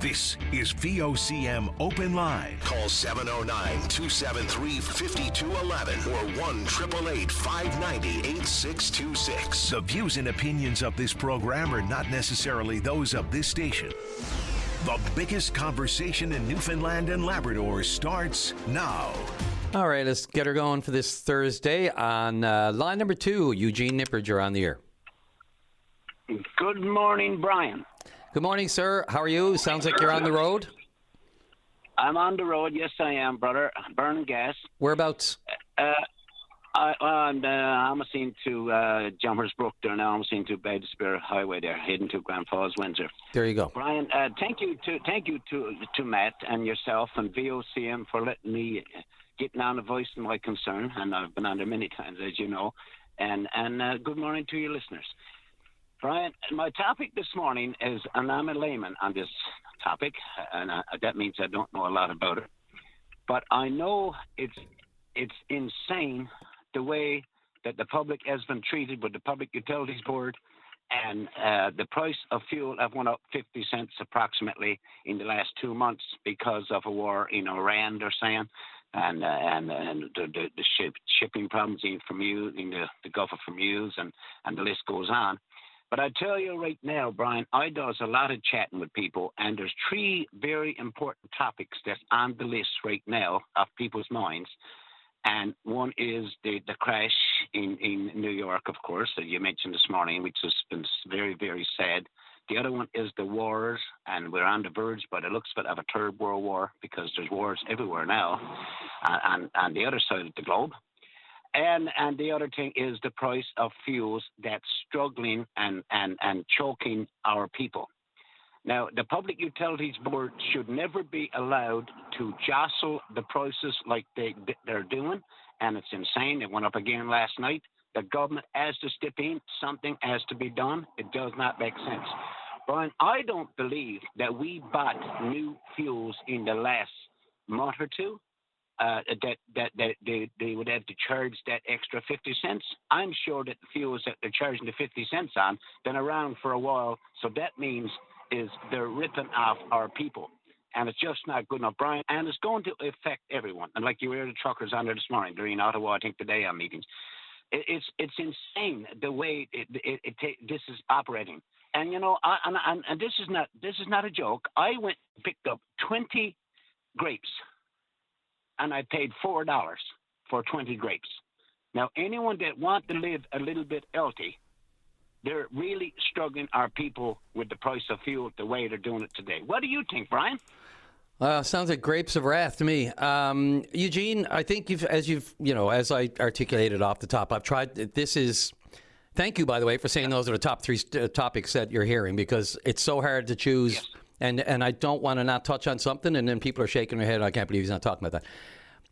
This is VOCM Open Line. Call 709-273-5211 or 1-888-590-8626. The views and opinions of this program are not necessarily those of this station. The biggest conversation in Newfoundland and Labrador starts now. All right, let's get her going for this Thursday. On line number 2, Eugene Nippert, you're on the air. Good morning, Brian. Good morning, sir. How are you? Sounds like you're on the road. I'm on the road. Yes, I am, brother. Burning gas. Whereabouts? I'm almost into Jumpers Brook there now. I'm into Bedspire Highway there, heading to Grand Falls, Windsor. There you go. Brian, thank you to Matt and yourself and VOCM for letting me getting on the voice of my concern, and I've been on there many times, as you know. And good morning to your listeners. Brian, my topic this morning is, and I'm a layman on this topic, and that means I don't know a lot about it, but I know it's insane the way that the public has been treated with the Public Utilities Board, and the price of fuel have went up 50 cents approximately in the last 2 months because of a war in Iran, they're saying, and the shipping problems in the Gulf of Hormuz, and the list goes on. But I tell you right now, Brian, I does a lot of chatting with people, and there's 3 very important topics that's on the list right now of people's minds. And one is the crash in New York, of course, that you mentioned this morning, which has been very, very sad. The other one is the wars, and we're on the verge, by the looks of it, of a third world war, because there's wars everywhere now, on the other side of the globe. And the other thing is the price of fuels that's struggling and choking our people. Now, the Public Utilities Board should never be allowed to jostle the prices like they're doing, and it's insane. It went up again last night. The government has to step in. Something has to be done. It does not make sense. Brian, I don't believe that we bought new fuels in the last month or two. That they would have to charge that extra 50 cents. I'm sure that the fuels that they're charging the 50 cents on been around for a while, so that means is they're ripping off our people, and it's just not good enough, Brian, and it's going to affect everyone. And like you heard the truckers on there this morning, they're in Ottawa, I think today on meetings. It's insane the way this is operating. And you know, and this is not a joke. I went and picked up 20 grapes, and I paid $4 for 20 grapes. Now, anyone that want to live a little bit healthy, they're really struggling our people with the price of fuel the way they're doing it today. What do you think, Brian? Sounds like grapes of wrath to me. Eugene, I think as I articulated off the top, I've tried. Thank you, by the way, for saying those are the top 3 topics that you're hearing, because it's so hard to choose. Yes. And I don't want to not touch on something, and then people are shaking their head. I can't believe he's not talking about that.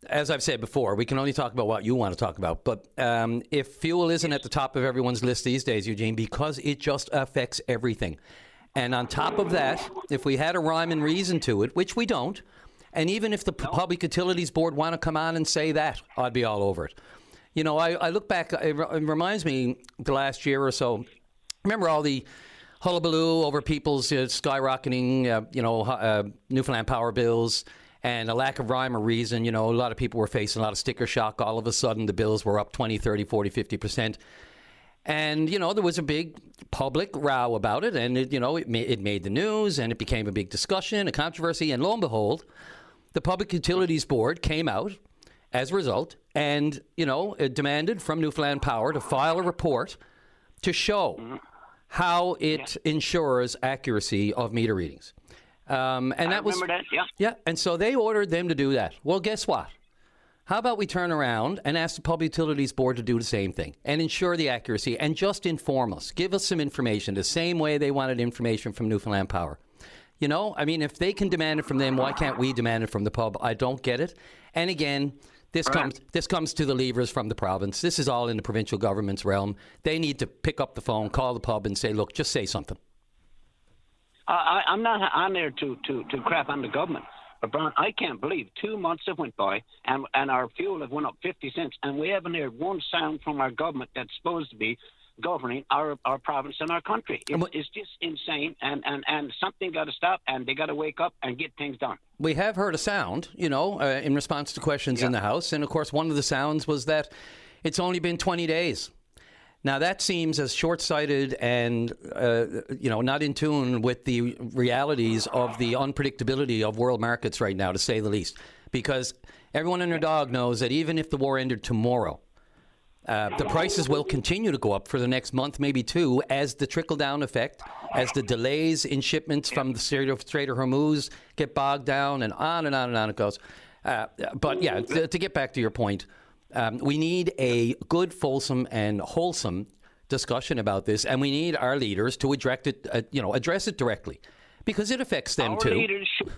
As I've said before, we can only talk about what you want to talk about. But if fuel isn't at the top of everyone's list these days, Eugene, because it just affects everything. And on top of that, if we had a rhyme and reason to it, which we don't, and even if the Public Utilities Board want to come on and say that, I'd be all over it. You know, I look back, it reminds me the last year or so, remember all the hullabaloo over people's skyrocketing, Newfoundland power bills, and a lack of rhyme or reason. You know, a lot of people were facing a lot of sticker shock. All of a sudden, the bills were up 20, 30, 40, 50%. And, you know, there was a big public row about it, and, it made the news, and it became a big discussion, a controversy, and lo and behold, the Public Utilities Board came out as a result and, it demanded from Newfoundland Power to file a report to show how it ensures accuracy of meter readings. And I remember that, yeah. Yeah, and so they ordered them to do that. Well, guess what? How about we turn around and ask the Public Utilities Board to do the same thing and ensure the accuracy and just inform us, give us some information the same way they wanted information from Newfoundland Power. You know, I mean, if they can demand it from them, why can't we demand it from the pub? I don't get it. And again, this comes to the levers from the province. This is all in the provincial government's realm. They need to pick up the phone, call the pub and say, look, just say something. I'm not on there to crap on the government. But, Brian, I can't believe 2 months have went by and our fuel have went up 50 cents, and we haven't heard one sound from our government that's supposed to be governing our province and our country. It's just insane, and something got to stop, and they got to wake up and get things done. We have heard a sound, in response to questions in the House. And, of course, one of the sounds was that it's only been 20 days. Now, that seems as short-sighted and, not in tune with the realities of the unpredictability of world markets right now, to say the least. Because everyone and their dog knows that even if the war ended tomorrow, the prices will continue to go up for the next month, maybe two, as the trickle-down effect, as the delays in shipments from the Strait of Hormuz get bogged down, and on and on and on it goes. But, yeah, to get back to your point, we need a good, fulsome, and wholesome discussion about this, and we need our leaders to address it directly, because it affects them too.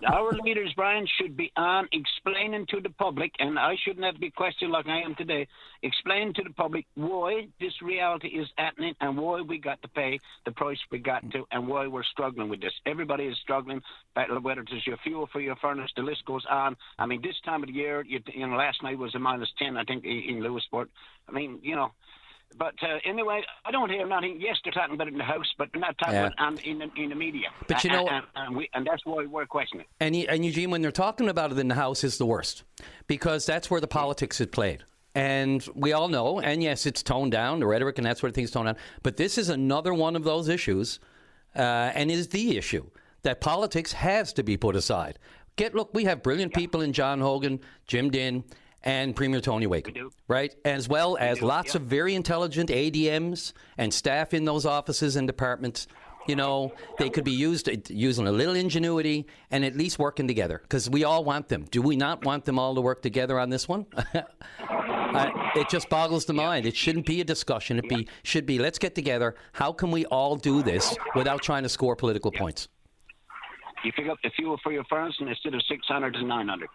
Our leaders, Brian, should be on explaining to the public, and I shouldn't have to be questioned like I am today, explaining to the public why this reality is happening and why we got to pay the price we got to and why we're struggling with this. Everybody is struggling, whether it's your fuel for your furnace, the list goes on. I mean, this time of the year, last night was a -10, I think, in Lewisport. I mean, But anyway, I don't hear nothing. Yes, they're talking about it in the House, but they're not talking about it in the media. But and that's why we're questioning it. And Eugene, when they're talking about it in the House, is the worst, because that's where the politics is played. And we all know, and yes, it's toned down, the rhetoric and that sort of thing is toned down. But this is another one of those issues, and is the issue that politics has to be put aside. Look, we have brilliant people in John Hogan, Jim Dinn, and Premier Tony Wakeham, right? As well as lots of very intelligent ADMs and staff in those offices and departments. They could be using a little ingenuity and at least working together, because we all want them. Do we not want them all to work together on this one? It just boggles the mind. It shouldn't be a discussion. It should be, let's get together. How can we all do this without trying to score political points? You pick up the fuel for your furnace, and instead of 600 to 900.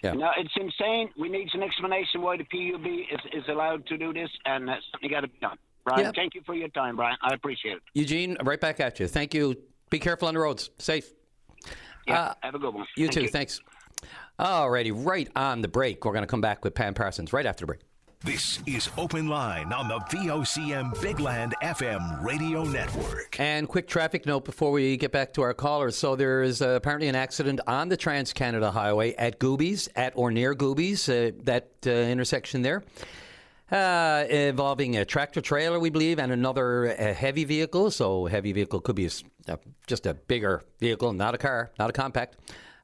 Yeah. Now, it's insane. We need some explanation why the PUB is allowed to do this, and that's something got to be done. Brian, Thank you for your time, Brian. I appreciate it. Eugene, right back at you. Thank you. Be careful on the roads. Safe. Yeah, have a good one. You too. Thanks. All righty, right on the break. We're going to come back with Pam Parsons right after the break. This is Open Line on the VOCM Big Land FM radio network. And quick traffic note before we get back to our callers. So there is apparently an accident on the Trans-Canada Highway at Goobies, at or near Goobies, that intersection there, involving a tractor-trailer, we believe, and another heavy vehicle. So a heavy vehicle could be just a bigger vehicle, not a car, not a compact.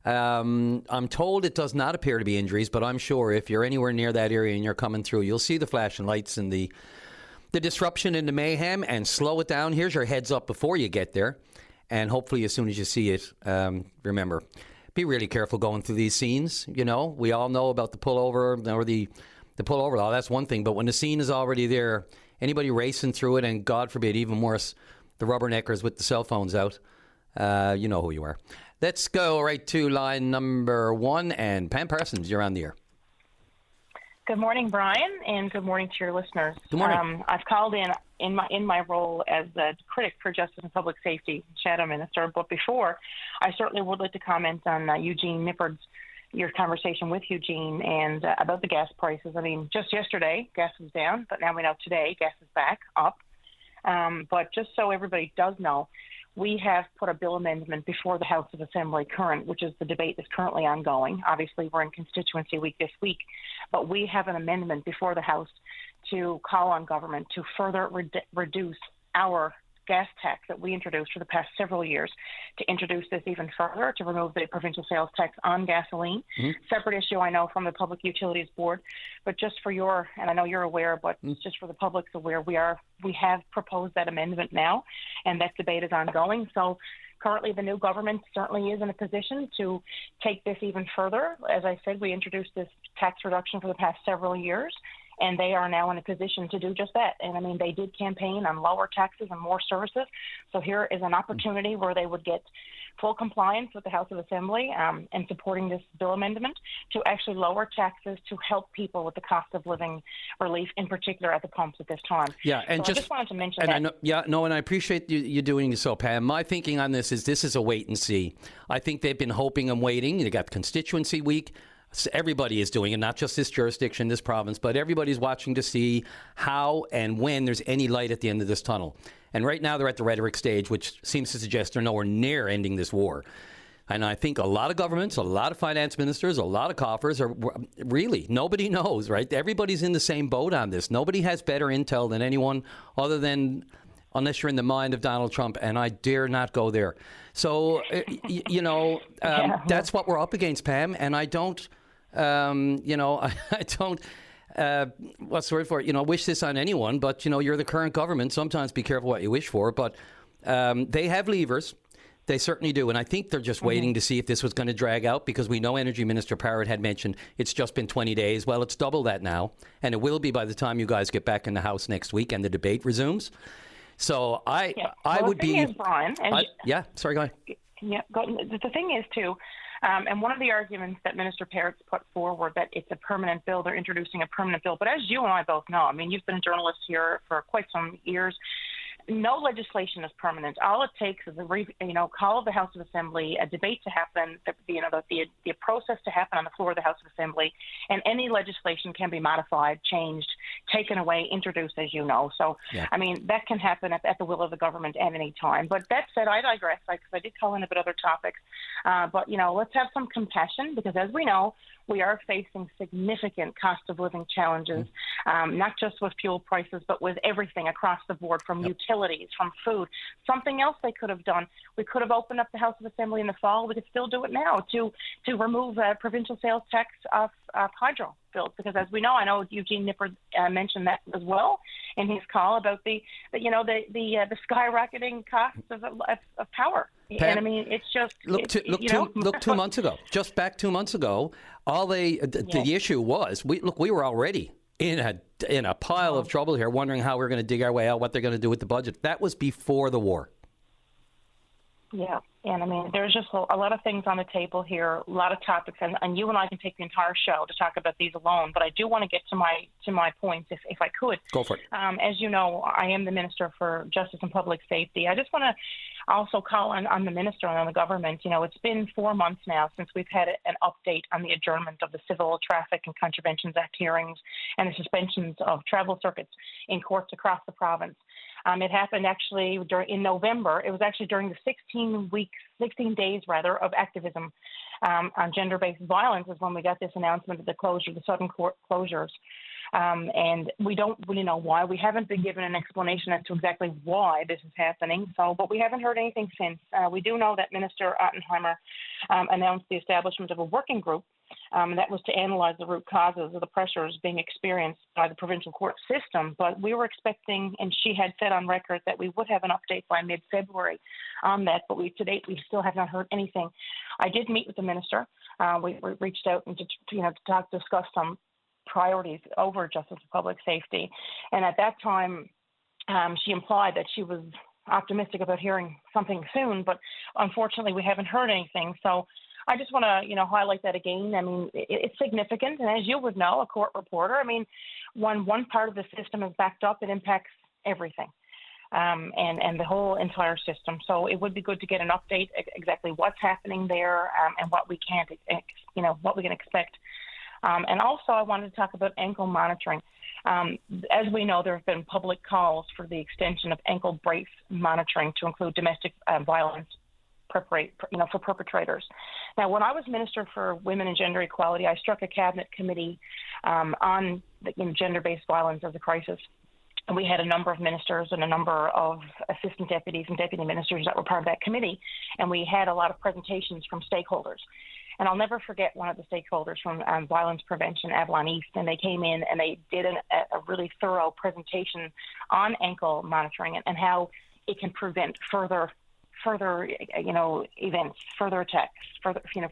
I'm told it does not appear to be injuries, but I'm sure if you're anywhere near that area and you're coming through, you'll see the flashing lights and the disruption and the mayhem, and slow it down. Here's your heads up before you get there. And hopefully as soon as you see it, remember, be really careful going through these scenes. We all know about the pullover or the pullover law. That's one thing. But when the scene is already there, anybody racing through it, and God forbid, even worse, the rubberneckers with the cell phones out, you know who you are. Let's go right to line number 1, and Pam Parsons, you're on the air. Good morning, Brian, and good morning to your listeners. Good morning. I've called in my role as a critic for Justice and Public Safety, Shadow Minister, but before, I certainly would like to comment on Eugene Nippard's, your conversation with Eugene, and about the gas prices. I mean, just yesterday, gas was down, but now we know today gas is back up. But just so everybody does know, we have put a bill amendment before the House of Assembly current, which is the debate that's currently ongoing. Obviously, we're in constituency week this week, but we have an amendment before the House to call on government to further reduce our gas tax that we introduced for the past several years, to introduce this even further, to remove the provincial sales tax on gasoline. Separate issue, I know, from the Public Utilities Board, but just for and I know you're aware, but just for the public's aware, we have proposed that amendment now, and that debate is ongoing. So currently the new government certainly is in a position to take this even further. As I said, we introduced this tax reduction for the past several years, and they are now in a position to do just that. And I mean, they did campaign on lower taxes and more services. So here is an opportunity where they would get full compliance with the House of Assembly and supporting this bill amendment to actually lower taxes to help people with the cost of living relief, in particular at the pumps at this time. Yeah, and so I just wanted to mention that. And I appreciate you doing so, Pam. My thinking on this is a wait and see. I think they've been hoping and waiting. They got constituency week. everybody is doing it, not just this jurisdiction, this province, but everybody's watching to see how and when there's any light at the end of this tunnel. And right now they're at the rhetoric stage, which seems to suggest they're nowhere near ending this war. And I think a lot of governments, a lot of finance ministers, a lot of coffers are really, nobody knows, right? Everybody's in the same boat on this. Nobody has better intel than anyone other than, unless you're in the mind of Donald Trump, and I dare not go there. So, that's what we're up against, Pam, and I don't, I don't, what's the word for it? Wish this on anyone, but, you're the current government. Sometimes be careful what you wish for, but they have levers. They certainly do, and I think they're just waiting to see if this was going to drag out, because we know Energy Minister Parrott had mentioned it's just been 20 days. Well, it's double that now, and it will be by the time you guys get back in the House next week and the debate resumes. So I would be. Is, Brian, sorry, go ahead. Yeah, the thing is too, and one of the arguments that Minister Parrott's put forward, that it's a permanent bill, they're introducing a permanent bill. But as you and I both know, I mean, you've been a journalist here for quite some years. No legislation is permanent. All it takes is a call of the House of Assembly, a debate to happen, the process to happen on the floor of the House of Assembly, and any legislation can be modified, changed, taken away, introduced, as you know. So, yeah. I mean, that can happen at the will of the government at any time. But that said, I digress, because I did call in about other topics. But let's have some compassion, because as we know, we are facing significant cost of living challenges, not just with fuel prices, but with everything across the board, from utilities, from food. Something else they could have done, we could have opened up the House of Assembly in the fall. We could still do it now to remove provincial sales tax off hydro bills, because as we know, I know Eugene Nippert mentioned that as well in his call about the skyrocketing costs of power. Pam, and I mean, it's just look 2 months ago, just back 2 months ago. All the issue was we were already in a pile of trouble here, wondering how we're going to dig our way out, what they're going to do with the budget. That was before the war. Yeah, and I mean, there's just a lot of things on the table here, a lot of topics, and you and I can take the entire show to talk about these alone. But I do want to get to my points, if I could. Go for it. As you know, I am the Minister for Justice and Public Safety. I just want to also call on the minister and on the government. It's been 4 months now since we've had an update on the adjournment of the Civil Traffic and Contraventions Act hearings and the suspensions of travel circuits in courts across the province. It happened actually in November. It was actually during the 16 days of activism on gender-based violence is when we got this announcement of the sudden court closures. And we don't really know why. We haven't been given an explanation as to exactly why this is happening. But we haven't heard anything since. We do know that Minister Ottenheimer announced the establishment of a working group that was to analyze the root causes of the pressures being experienced by the provincial court system. But we were expecting, and she had said on record, that we would have an update by mid-February on that. But to date, we still have not heard anything. I did meet with the minister. We reached out and to discuss some priorities over justice and public safety. And at that time, she implied that she was optimistic about hearing something soon, but unfortunately we haven't heard anything. So I just want to, highlight that again. I mean, it's significant. And as you would know, a court reporter, I mean, when one part of the system is backed up, it impacts everything. And the whole entire system. So it would be good to get an update exactly what's happening there and what we can expect. And also, I wanted to talk about ankle monitoring. As we know, there have been public calls for the extension of ankle brace monitoring to include domestic violence for perpetrators. Now, when I was Minister for Women and Gender Equality, I struck a cabinet committee on gender-based violence as a crisis. And we had a number of ministers and a number of assistant deputies and deputy ministers that were part of that committee. And we had a lot of presentations from stakeholders. And I'll never forget one of the stakeholders from Violence Prevention, Avalon East, and they came in and they did a really thorough presentation on ankle monitoring and how it can prevent further events, further attacks,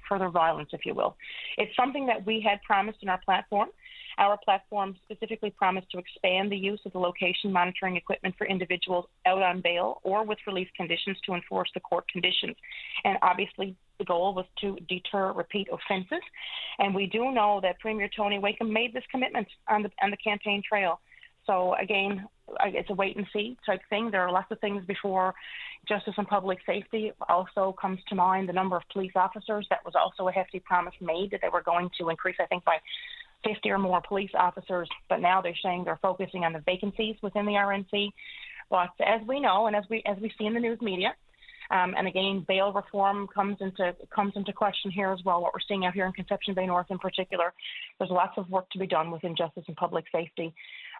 further violence, if you will. It's something that we had promised in our platform. Our platform specifically promised to expand the use of the location monitoring equipment for individuals out on bail or with relief conditions to enforce the court conditions. And obviously, the goal was to deter repeat offenses. And we do know that Premier Tony Wakeham made this commitment on the campaign trail. So again, it's a wait and see type thing. There are lots of things before Justice and Public Safety. Also comes to mind the number of police officers. That was also a hefty promise made that they were going to increase, I think, by 50 or more police officers. But now they're saying they're focusing on the vacancies within the RNC. But as we know, and as we see in the news media, and again, bail reform comes into question here as well. What we're seeing out here in Conception Bay North, in particular, there's lots of work to be done within Justice and Public Safety.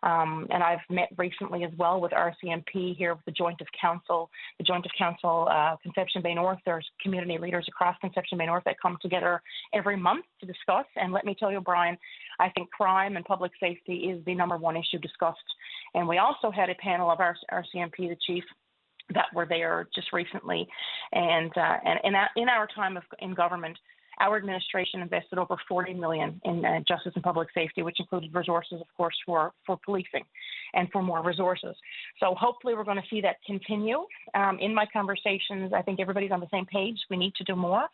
And I've met recently as well with RCMP here with the Joint of Council, Conception Bay North. There's community leaders across Conception Bay North that come together every month to discuss. And let me tell you, Brian, I think crime and public safety is the number one issue discussed. And we also had a panel of RCMP, the chief, that were there just recently, and in our time in government, our administration invested over $40 million in justice and public safety, which included resources, of course, for policing, and for more resources. So hopefully, we're going to see that continue. In my conversations, I think everybody's on the same page. We need to do more,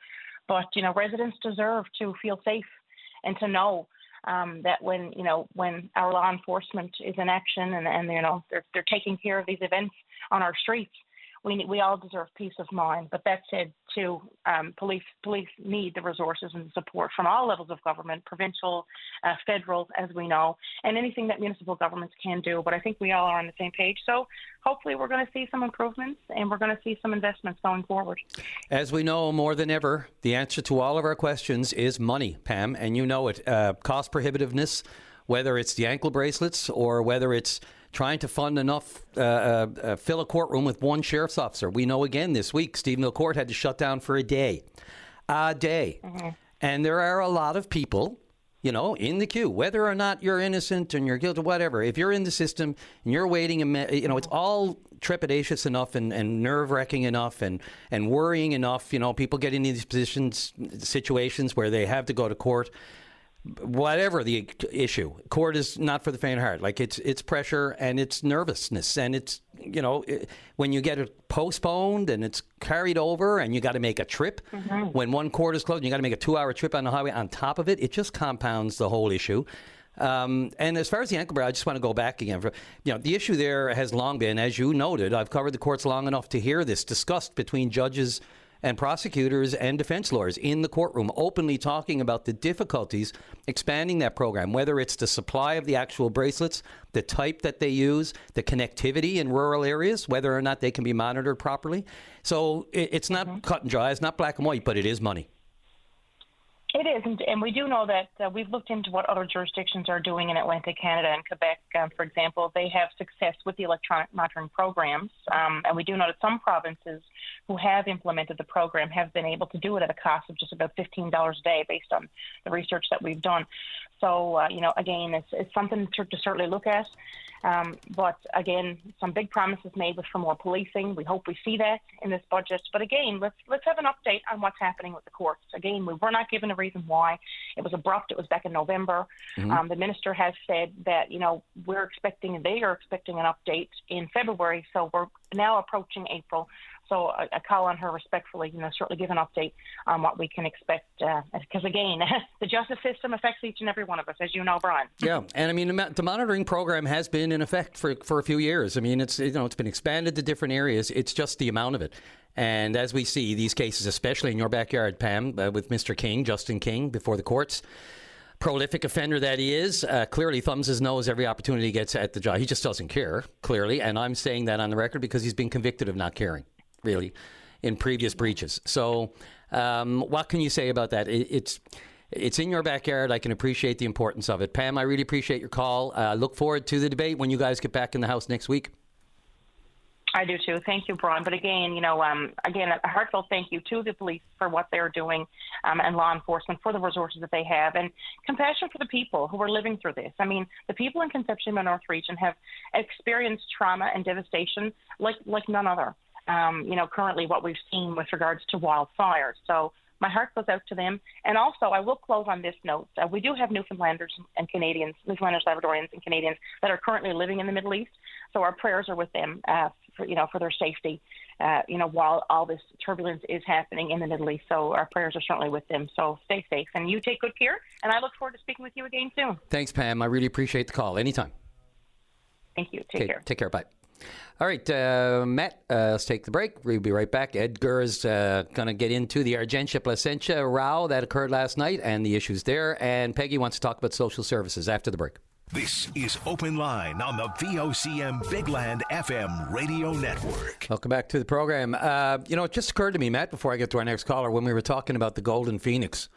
but residents deserve to feel safe and to know that when our law enforcement is in action and they're taking care of these events on our streets, we all deserve peace of mind. But that said, too, police need the resources and the support from all levels of government, provincial, federal, as we know, and anything that municipal governments can do. But I think we all are on the same page. So hopefully we're going to see some improvements and we're going to see some investments going forward. As we know more than ever, the answer to all of our questions is money, Pam, and you know it. Cost prohibitiveness, whether it's the ankle bracelets or whether it's trying to fund enough, fill a courtroom with one sheriff's officer. We know again this week, Stephenville Court had to shut down for a day. Mm-hmm. And there are a lot of people, in the queue, whether or not you're innocent and you're guilty, whatever. If you're in the system and you're waiting, it's all trepidatious enough and nerve-wracking enough and worrying enough. People get into these situations where they have to go to court. Whatever the issue, court is not for the faint of heart. Like it's pressure and it's nervousness, and it's when you get it postponed and it's carried over, and you got to make a trip when one court is closed, and you got to make a 2-hour trip on the highway on top of it. It just compounds the whole issue. And as far as the ankle bracelet, I just want to go back again. The issue there has long been, as you noted, I've covered the courts long enough to hear this discussed between judges and prosecutors and defense lawyers in the courtroom, openly talking about the difficulties expanding that program, whether it's the supply of the actual bracelets, the type that they use, the connectivity in rural areas, whether or not they can be monitored properly. So it's not cut and dry, it's not black and white, but it is money. It is, and we do know that we've looked into what other jurisdictions are doing in Atlantic Canada and Quebec, for example. They have success with the electronic monitoring programs, and we do know that some provinces who have implemented the program have been able to do it at a cost of just about $15 a day based on the research that we've done. So, again, it's something to certainly look at. But again, some big promises made for more policing. We hope we see that in this budget. But again, let's have an update on what's happening with the courts. Again, we were not given a reason why. It was abrupt. It was back in November. Mm-hmm. The minister has said that, they are expecting an update in February. So we're now approaching April. So I call on her respectfully, certainly give an update on what we can expect. Because again, the justice system affects each and every one of us, as you know, Brian. Yeah, and the monitoring program has been in effect for a few years. It's been expanded to different areas. It's just the amount of it. And as we see these cases, especially in your backyard, Pam, with Mr. King, Justin King, before the courts, prolific offender that he is, clearly thumbs his nose every opportunity he gets at the job. He just doesn't care, clearly. And I'm saying that on the record because he's been convicted of not caring, really, in previous breaches. So what can you say about that? It's in your backyard. I can appreciate the importance of it. Pam, I really appreciate your call. Look forward to the debate when you guys get back in the House next week. I do too. Thank you, Brian. But again, a heartfelt thank you to the police for what they're doing and law enforcement for the resources that they have, and compassion for the people who are living through this. The people in Conception Bay North region have experienced trauma and devastation like none other. Currently what we've seen with regards to wildfires. So my heart goes out to them. And also, I will close on this note. We do have Newfoundlanders and Canadians, Newfoundlanders, Labradorians, and Canadians that are currently living in the Middle East. So our prayers are with them, for their safety, while all this turbulence is happening in the Middle East. So our prayers are certainly with them. So stay safe, and you take good care. And I look forward to speaking with you again soon. Thanks, Pam. I really appreciate the call. Anytime. Thank you. Take care. Take care. Bye. All right, Matt, let's take the break. We'll be right back. Edgar's going to get into the Argentia-Placentia row that occurred last night and the issues there. And Peggy wants to talk about social services after the break. This is Open Line on the VOCM Big Land FM radio network. Welcome back to the program. It just occurred to me, Matt, before I get to our next caller, when we were talking about the Golden Phoenix.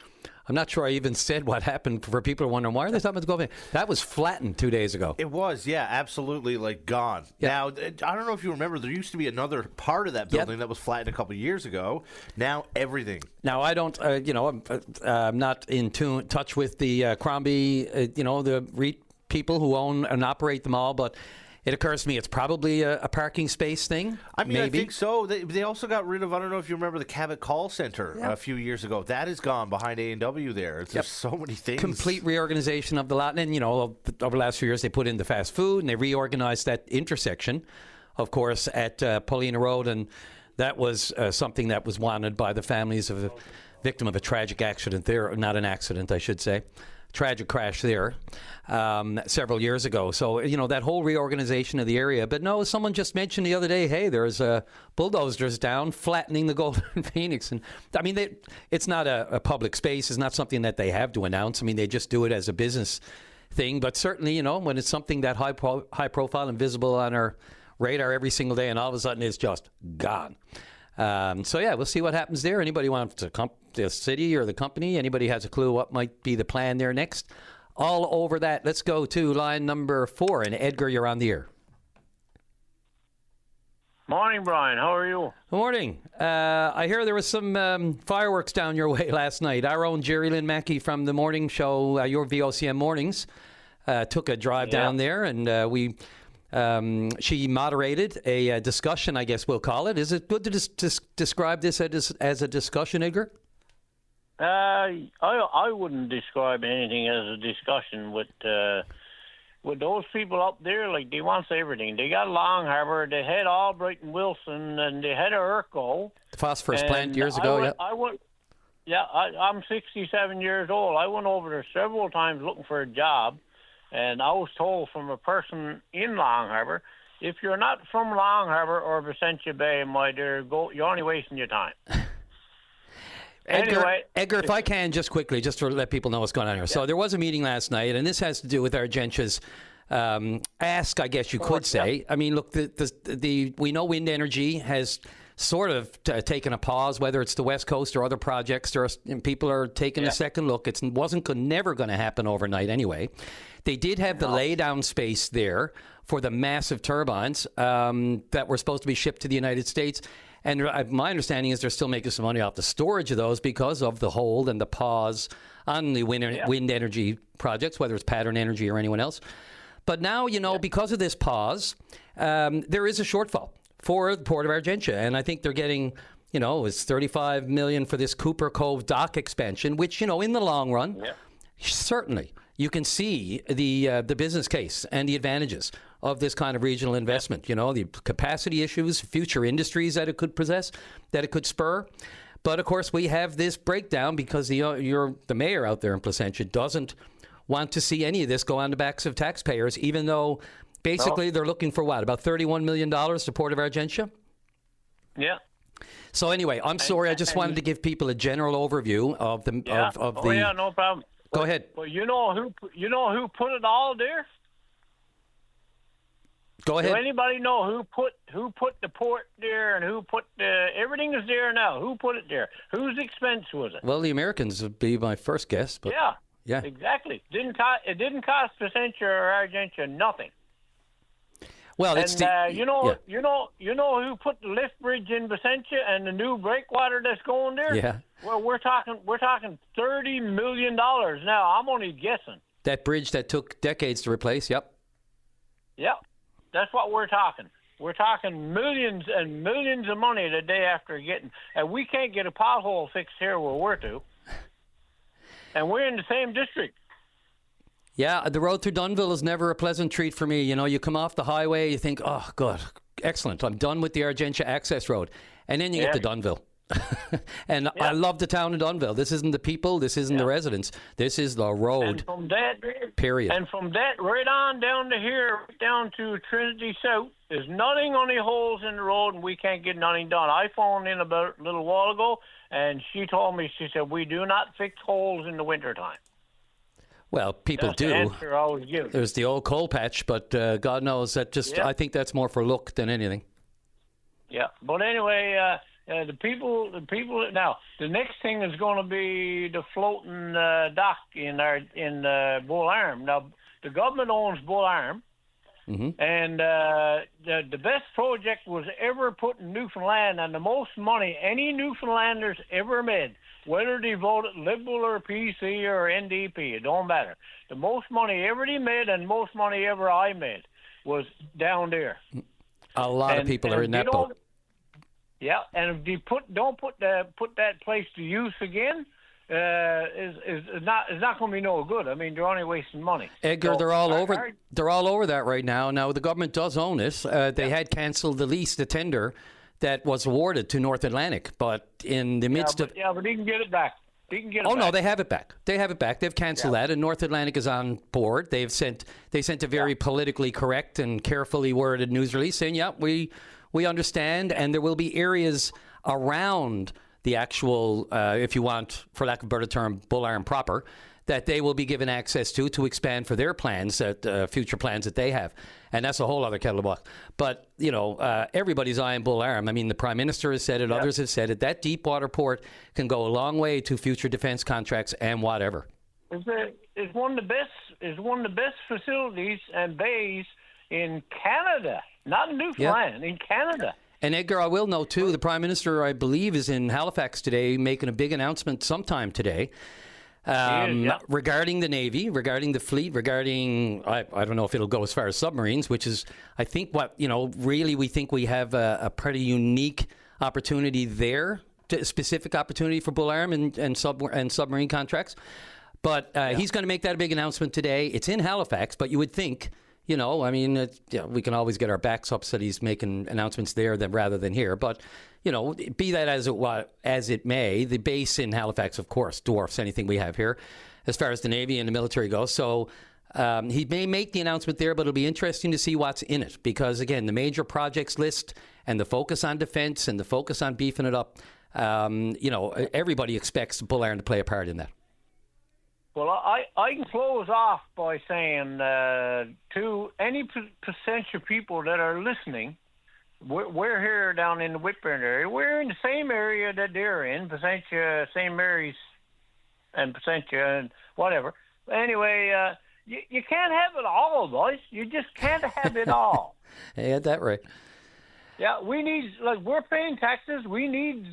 I'm not sure I even said what happened for people who are wondering, why are they talking about the Golden Phoenix? That was flattened 2 days ago. It was, yeah, absolutely, gone. Yeah. Now, I don't know if you remember, there used to be another part of that building that was flattened a couple of years ago. Now, everything. Now, I don't, I'm not in touch with the Crombie, the REIT people who own and operate them all, but it occurs to me it's probably a parking space thing. I mean, maybe. I think so. They also got rid of, I don't know if you remember the Cabot Call Center a few years ago. That is gone behind A&W there. There's so many things. Complete reorganization of the lot. And, over the last few years, they put in the fast food and they reorganized that intersection, of course, at Paulina Road. And that was something that was wanted by the families of a victim of a tragic accident there. Not an accident, I should say. Tragic crash there several years ago. So, that whole reorganization of the area. But no, someone just mentioned the other day, hey, there's bulldozers down flattening the Golden Phoenix. And I mean, it's not a public space. It's not something that they have to announce. I mean, they just do it as a business thing. But certainly, when it's something that high profile and visible on our radar every single day, and all of a sudden it's just gone. We'll see what happens there. Anybody wants to the city or the company? Anybody has a clue what might be the plan there next? All over that. Let's go to line number 4. And Edgar, you're on the air. Morning, Brian. How are you? Good morning. I hear there was some fireworks down your way last night. Our own Jerry Lynn Mackey from the morning show, your VOCM Mornings, took a drive down there, and she moderated a discussion, I guess we'll call it. Is it good to describe this as a discussion, Edgar? I wouldn't describe anything as a discussion with those people up there. They want everything. They got Long Harbour, they had Albright and Wilson, and they had Urco. The phosphorus plant years ago, I'm 67 years old. I went over there several times looking for a job, and I was told from a person in Long Harbour, if you're not from Long Harbour or Vicentia Bay, my dear, you're only wasting your time. Edgar, if I can, just quickly, just to let people know what's going on here. So there was a meeting last night, and this has to do with Argentia's ask, I guess you could say. I mean, look, we know wind energy has sort of taken a pause, whether it's the West Coast or other projects. People are taking a second look. It never going to happen overnight anyway. They did have the laydown space there for the massive turbines that were supposed to be shipped to the United States. And my understanding is they're still making some money off the storage of those because of the hold and the pause on the wind energy projects, whether it's Pattern Energy or anyone else. But now, because of this pause, there is a shortfall for the Port of Argentia. And I think they're getting, it's $35 million for this Cooper Cove dock expansion, which, in the long run, certainly you can see the business case and the advantages of this kind of regional investment. The capacity issues, future industries that it could possess, that it could spur. But of course, we have this breakdown because the mayor out there in Placentia doesn't want to see any of this go on the backs of taxpayers, even though basically they're looking for what, about $31 million to Port of Argentia? Yeah. So anyway, I'm sorry. I just wanted to give people a general overview of the. No problem. Go ahead. Well, you know who put it all there? Go ahead. Does anybody know who put the port there and who put everything is there now? Who put it there? Whose expense was it? Well, the Americans would be my first guess. But yeah, exactly. It didn't cost Vicentia or Argentia nothing. Well, you know who put the lift bridge in Vicentia and the new breakwater that's going there? Yeah. Well, we're talking $30 million now. I'm only guessing. That bridge that took decades to replace. Yep. Yep. That's what we're talking. We're talking millions and millions of money the day after getting, and we can't get a pothole fixed here where we're to. And we're in the same district. Yeah, the road through Dunnville is never a pleasant treat for me. You come off the highway, you think, oh, God, excellent. I'm done with the Argentia access road. And then you get to Dunnville. And I love the town of Dunville. This isn't the people. This isn't the residents. This is the road. And from that, period. And from that right on down to here, down to Trinity South, there's nothing on the holes in the road, and we can't get nothing done. I phoned in about a little while ago, and she told me, she said, we do not fix holes in the wintertime. Well, people That's do. the answer I was given. There's the old coal patch, but God knows that I think that's more for look than anything. Yeah, but anyway, the people. Now, the next thing is going to be the floating dock in Bull Arm. Now, the government owns Bull Arm, and the best project was ever put in Newfoundland, and the most money any Newfoundlanders ever made, whether they voted Liberal or PC or NDP, it don't matter. The most money ever they made and most money ever I made was down there. A lot of people are in that boat. Yeah, and if you don't put that place to use again, is not going to be no good. I mean, they're only wasting money. Edgar, they're all over that right now. Now the government does own this. They had cancelled the lease, the tender that was awarded to North Atlantic, but in the midst but they can get it back. No, they have it back. They've canceled that, and North Atlantic is on board. They sent a very politically correct and carefully worded news release saying, "Yeah, we understand," and there will be areas around the actual, if you want, for lack of a better term, Bull Arm proper, that they will be given access to expand for their plans, future plans that they have. And that's a whole other kettle of box. But, everybody's eyeing Bull Arm. I mean, the Prime Minister has said it, others have said it. That deep water port can go a long way to future defense contracts and whatever. It's one of the best facilities and bays in Canada, not in Newfoundland, in Canada. And Edgar, I will note, too, the Prime Minister, I believe, is in Halifax today making a big announcement sometime today. Regarding the Navy, regarding the fleet, regarding, I don't know if it'll go as far as submarines, which is, I think, what, really we think we have a pretty unique opportunity there, specific opportunity for Bull Arm and submarine contracts. But he's going to make that a big announcement today. It's in Halifax, but you would think, we can always get our backs up that he's making announcements there rather than here. But, be that as it may, the base in Halifax, of course, dwarfs anything we have here as far as the Navy and the military goes. So he may make the announcement there, but it'll be interesting to see what's in it. Because, again, the major projects list and the focus on defense and the focus on beefing it up, everybody expects Bull Arm to play a part in that. Well, I can close off by saying to any potential people that are listening, we're here down in the Whitburn area. We're in the same area that they're in, Placentia, St. Mary's, and Placentia, and whatever. Anyway, you can't have it all, boys. You just can't have it all. You had that right. Yeah, we need, we're paying taxes. We need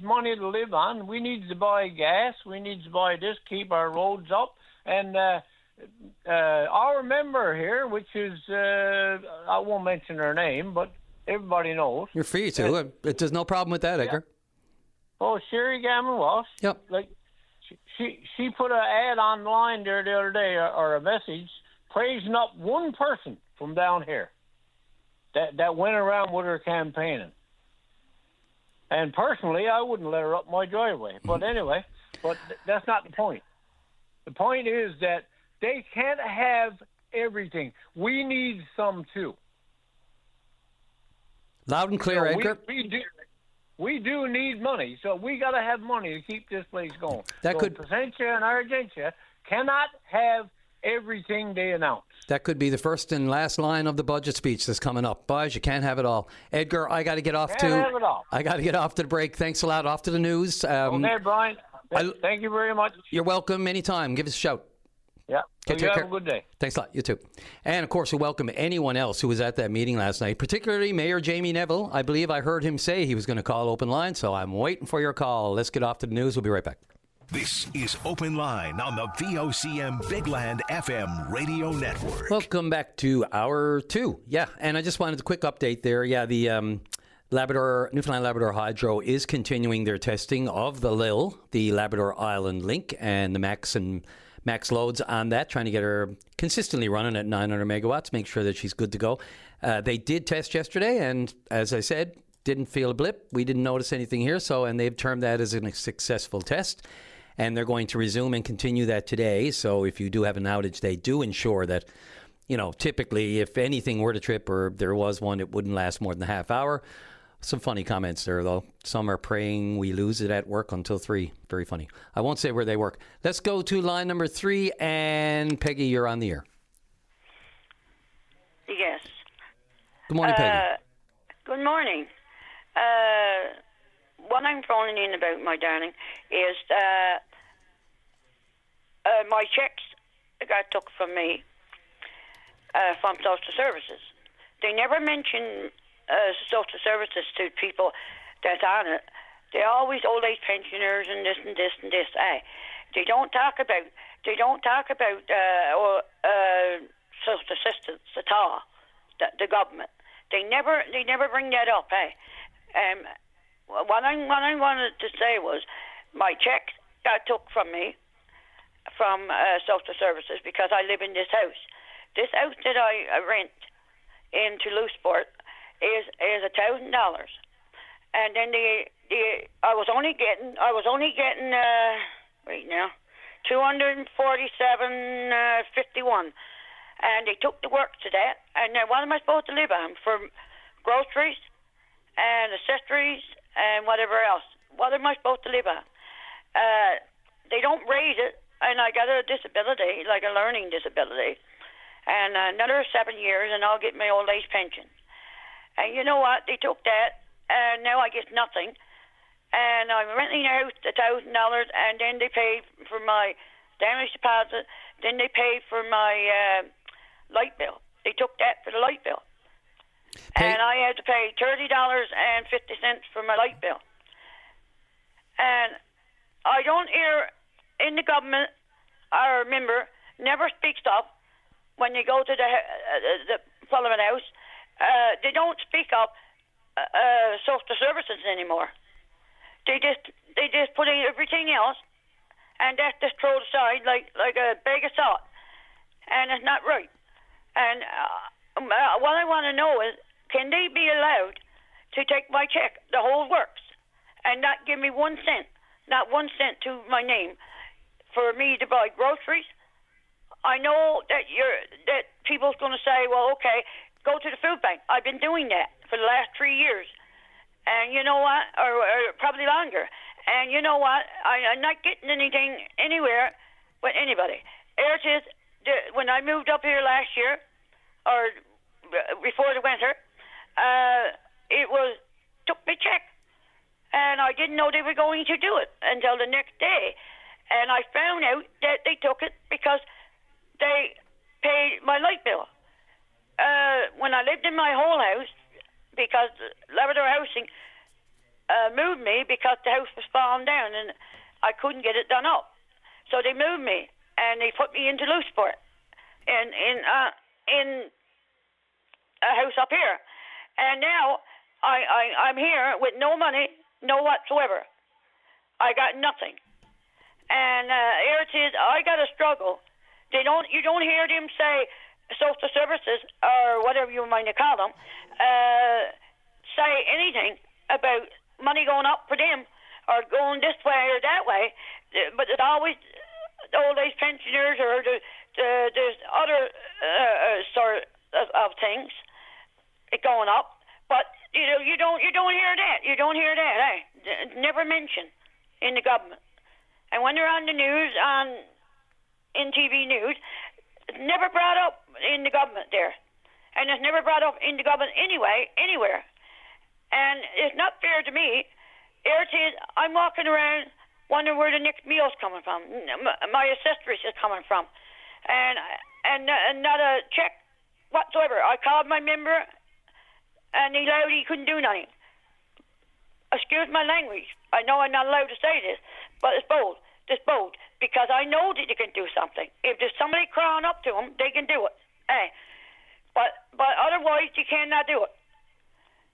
money to live on. We need to buy gas. We need to buy this, keep our roads up. And our member here, which is, I won't mention her name, but everybody knows. You're free to. There's no problem with that, Edgar. Oh, Sherry Gammon Walsh. Yep. She put an ad online there the other day, or a message, praising up one person from down here that went around with her campaigning. And personally, I wouldn't let her up my driveway. But anyway, that's not the point. The point is that they can't have everything. We need some too. Loud and clear, Edgar. We do need money, so we got to have money to keep this place going. Placentia and Argentia cannot have everything they announce. That could be the first and last line of the budget speech that's coming up. Boys, you can't have it all. Edgar, I got to get off I got to get off to the break. Thanks a lot. Off to the news. Okay, Brian. Thank you very much. You're welcome anytime. Give us a shout. Yeah. Okay, have a good day. Thanks a lot. You too. And, of course, we welcome anyone else who was at that meeting last night, particularly Mayor Jamie Neville. I believe I heard him say he was going to call open line, so I'm waiting for your call. Let's get off to the news. We'll be right back. This is Open Line on the VOCM Bigland FM radio network. Welcome back to Hour 2. Yeah, and I just wanted a quick update there. Yeah, the Newfoundland Labrador Hydro is continuing their testing of the LIL, the Labrador Island Link, and the max loads on that, trying to get her consistently running at 900 megawatts, make sure that she's good to go. They did test yesterday, and as I said, didn't feel a blip. We didn't notice anything here. And they've termed that as a successful test. And they're going to resume and continue that today. So if you do have an outage, they do ensure that, typically if anything were to trip or there was one, it wouldn't last more than a half hour. Some funny comments there, though. Some are praying we lose it at work until 3. Very funny. I won't say where they work. Let's go to line number 3. And Peggy, you're on the air. Yes. Good morning, Peggy. Good morning. What I'm phoning in about, my darling, is my checks got took from me from social services. They never mention social services to people that's on it. They always old age pensioners and this and this and this. They don't talk about social assistance at all. The government. They never bring that up. What I wanted to say was my check got took from me from social services because I live in this house. This house that I rent in Toulouseport is $1,000, and then I was only getting right now $247.51, and they took the work to that. And now what am I supposed to live on for groceries and accessories and whatever else? What am I supposed to live on? They don't raise it, and I got a disability, like a learning disability, and another 7 years, and I'll get my old age pension. And you know what? They took that, and now I get nothing. And I'm renting a house $1,000, and then they pay for my damage deposit. Then they pay for my light bill. They took that for the light bill. And I had to pay $30.50 for my light bill. And I don't hear in the government, our member never speaks up when you go to the Parliament House. They don't speak up social services anymore. They just put in everything else, and that's just thrown aside like a bag of salt, and it's not right. And what I want to know is, can they be allowed to take my check, the whole works, and not give me 1 cent, not 1 cent to my name, for me to buy groceries? I know that people's going to say, well, okay, go to the food bank. I've been doing that for the last 3 years. And you know what? Or probably longer. And you know what? I'm not getting anything anywhere with anybody. It is, when I moved up here last year, or before the winter, it was took my check. And I didn't know they were going to do it until the next day. And I found out that they took it because they paid my light bill. When I lived in my whole house, because Labrador Housing moved me because the house was falling down and I couldn't get it done up. So they moved me and they put me into Toulouseport in a house up here. And now I'm here with no money, no whatsoever. I got nothing. And here it is, I got to struggle. You don't hear them say social services or whatever you might call them say anything about money going up for them or going this way or that way, but it's always old age pensioners or there's other sort of things going up. But you don't hear that. You don't hear that. Never mentioned in the government. And when they're on the news, in TV news, it's never brought up in the government there. And it's never brought up in the government anywhere. And it's not fair to me. Here it is, I'm walking around wondering where the next meal's coming from, my accessories is coming from. And not a check whatsoever. I called my member, and he couldn't do nothing. Excuse my language. I know I'm not allowed to say this, but it's bold. It's bold. Because I know that they can do something. If there's somebody crawling up to them, they can do it. But otherwise, you cannot do it.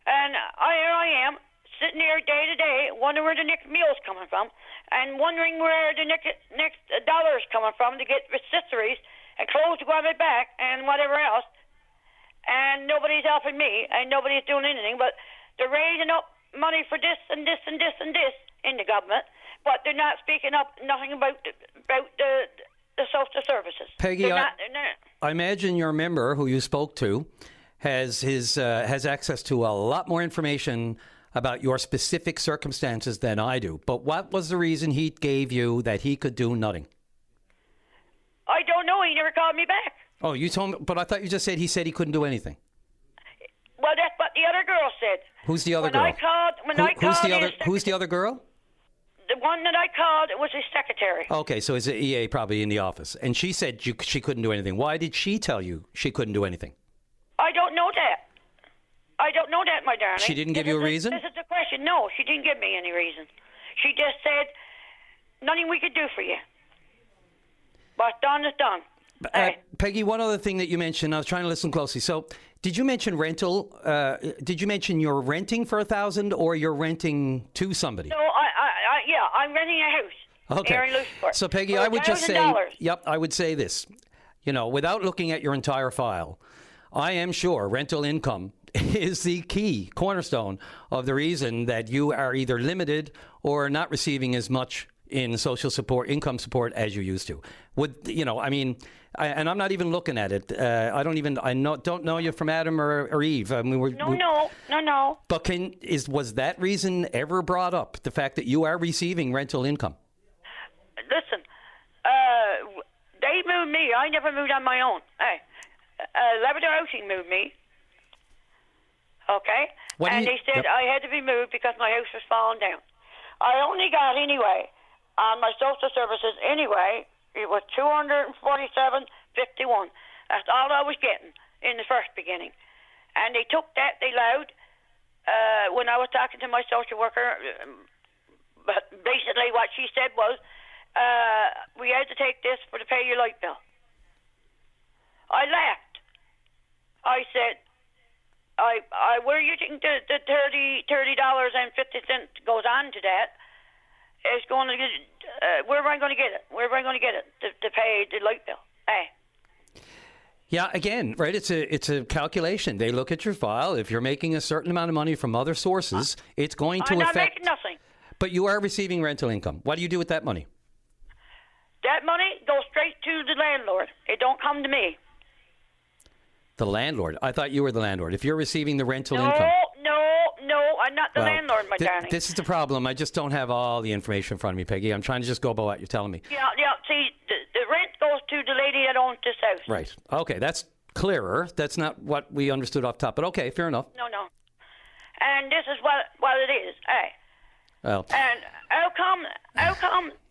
And here I am, sitting here day to day, wondering where the next meal's coming from, and wondering where the next dollar is coming from to get accessories and clothes to go on my back and whatever else. And nobody's helping me, and nobody's doing anything. But they're raising up money for this and this and this and this in the government, but they're not speaking up nothing about the social services. Peggy, I imagine your member who you spoke to has access to a lot more information about your specific circumstances than I do. But what was the reason he gave you that he could do nothing? I don't know. He never called me back. Oh, you told me, but I thought you just said he couldn't do anything. Well, that's what the other girl said. Who's the other girl? Who's the other girl? The one that I called, it was his secretary. Okay, so it's an EA probably in the office. And she said she couldn't do anything. Why did she tell you she couldn't do anything? I don't know that. I don't know that, my darling. She didn't give you a reason? This is the question. No, she didn't give me any reason. She just said, nothing we could do for you. What's done is done. Peggy, one other thing that you mentioned, I was trying to listen closely. So, did you mention rental? Did you mention you're renting for $1,000 or you're renting to somebody? No, I'm renting a house. Okay. Here in Louisbourg. So, Peggy, I would just say, I would say this. Without looking at your entire file, I am sure rental income is the key cornerstone of the reason that you are either limited or not receiving as much in social support, income support as you used to. And I'm not even looking at it. Don't know you from Adam or Eve. No. But was that reason ever brought up? The fact that you are receiving rental income? Listen, they moved me. I never moved on my own. Hey, Labrador Housing moved me. Okay? They said I had to be moved because my house was falling down. I only got anyway on my social services anyway. It was $247.51. That's all I was getting in the first beginning. And they took that, they allowed, when I was talking to my social worker, but basically what she said was, we had to take this to pay your light bill. I laughed. I said, where you think the $30.50 goes on to that? It's going to get. Where am I going to get it? Where am I going to get it to pay the light bill? Hey. Yeah, again, right? It's a calculation. They look at your file. If you're making a certain amount of money from other sources, it's going to affect. I'm not making nothing. But you are receiving rental income. What do you do with that money? That money goes straight to the landlord. It don't come to me. The landlord? I thought you were the landlord. If you're receiving the rental income. No, I'm not the landlord, my darling. This is the problem. I just don't have all the information in front of me, Peggy. I'm trying to just go by what you're telling me. Yeah. See, the rent goes to the lady that owns this house. Right. Okay, that's clearer. That's not what we understood off top. But okay, fair enough. No. And this is what it is. Hey. Well. And how come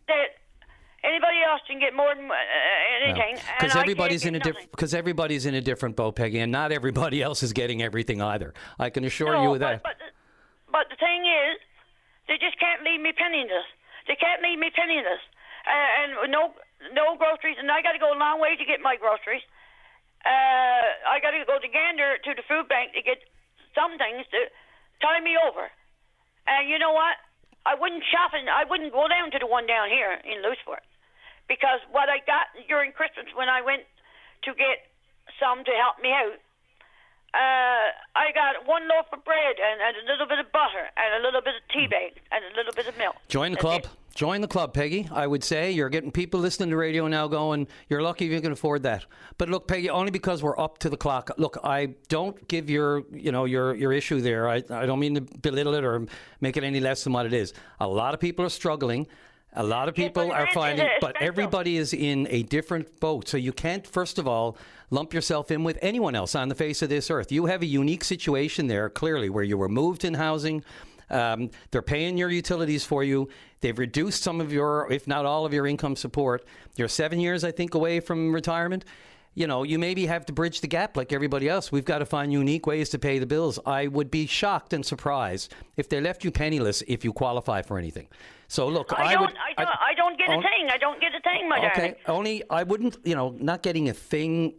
that anybody else can get more than anything? Because everybody's in a different boat, Peggy, and not everybody else is getting everything either. I can assure you of that. But the thing is, they just can't leave me penniless. They can't leave me penniless, and no groceries. And I got to go a long way to get my groceries. I got to go to Gander to the food bank to get some things to tie me over. And you know what? I wouldn't go down to the one down here in Louisbourg. Because what I got during Christmas when I went to get some to help me out, I got one loaf of bread and a little bit of butter and a little bit of tea bag and a little bit of milk. Join the club. Join the club, Peggy. I would say you're getting people listening to radio now going, you're lucky if you can afford that. But look, Peggy, only because we're up to the clock. Look, I don't give your issue there. I don't mean to belittle it or make it any less than what it is. A lot of people are struggling. A lot of people are finding, but everybody is in a different boat. So you can't, first of all, lump yourself in with anyone else on the face of this earth. You have a unique situation there, clearly, where you were moved in housing. They're paying your utilities for you. They've reduced some of your, if not all of your income support. You're 7 years, I think, away from retirement. You maybe have to bridge the gap like everybody else. We've got to find unique ways to pay the bills. I would be shocked and surprised if they left you penniless if you qualify for anything. So look, I don't get a thing. I don't get a thing, my darling. Okay, I wouldn't. Not getting a thing.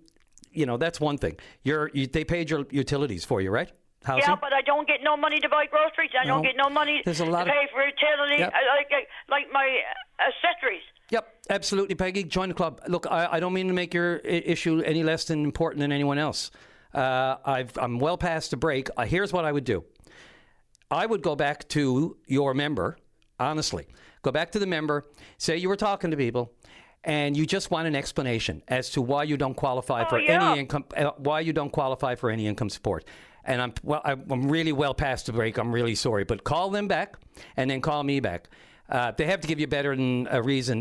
That's one thing. They paid your utilities for you, right? Housing? Yeah, but I don't get no money to buy groceries. I don't get no money to pay for utilities. Yep. Like my accessories. Yep, absolutely, Peggy. Join the club. Look, I don't mean to make your issue any less than important than anyone else. I'm well past the break. Here's what I would do. I would go back to your member, honestly. Go back to the member, say you were talking to people, and you just want an explanation as to why you don't qualify for any income, why you don't qualify for any income support. And I'm really well past the break. I'm really sorry, but call them back and then call me back. They have to give you better than a reason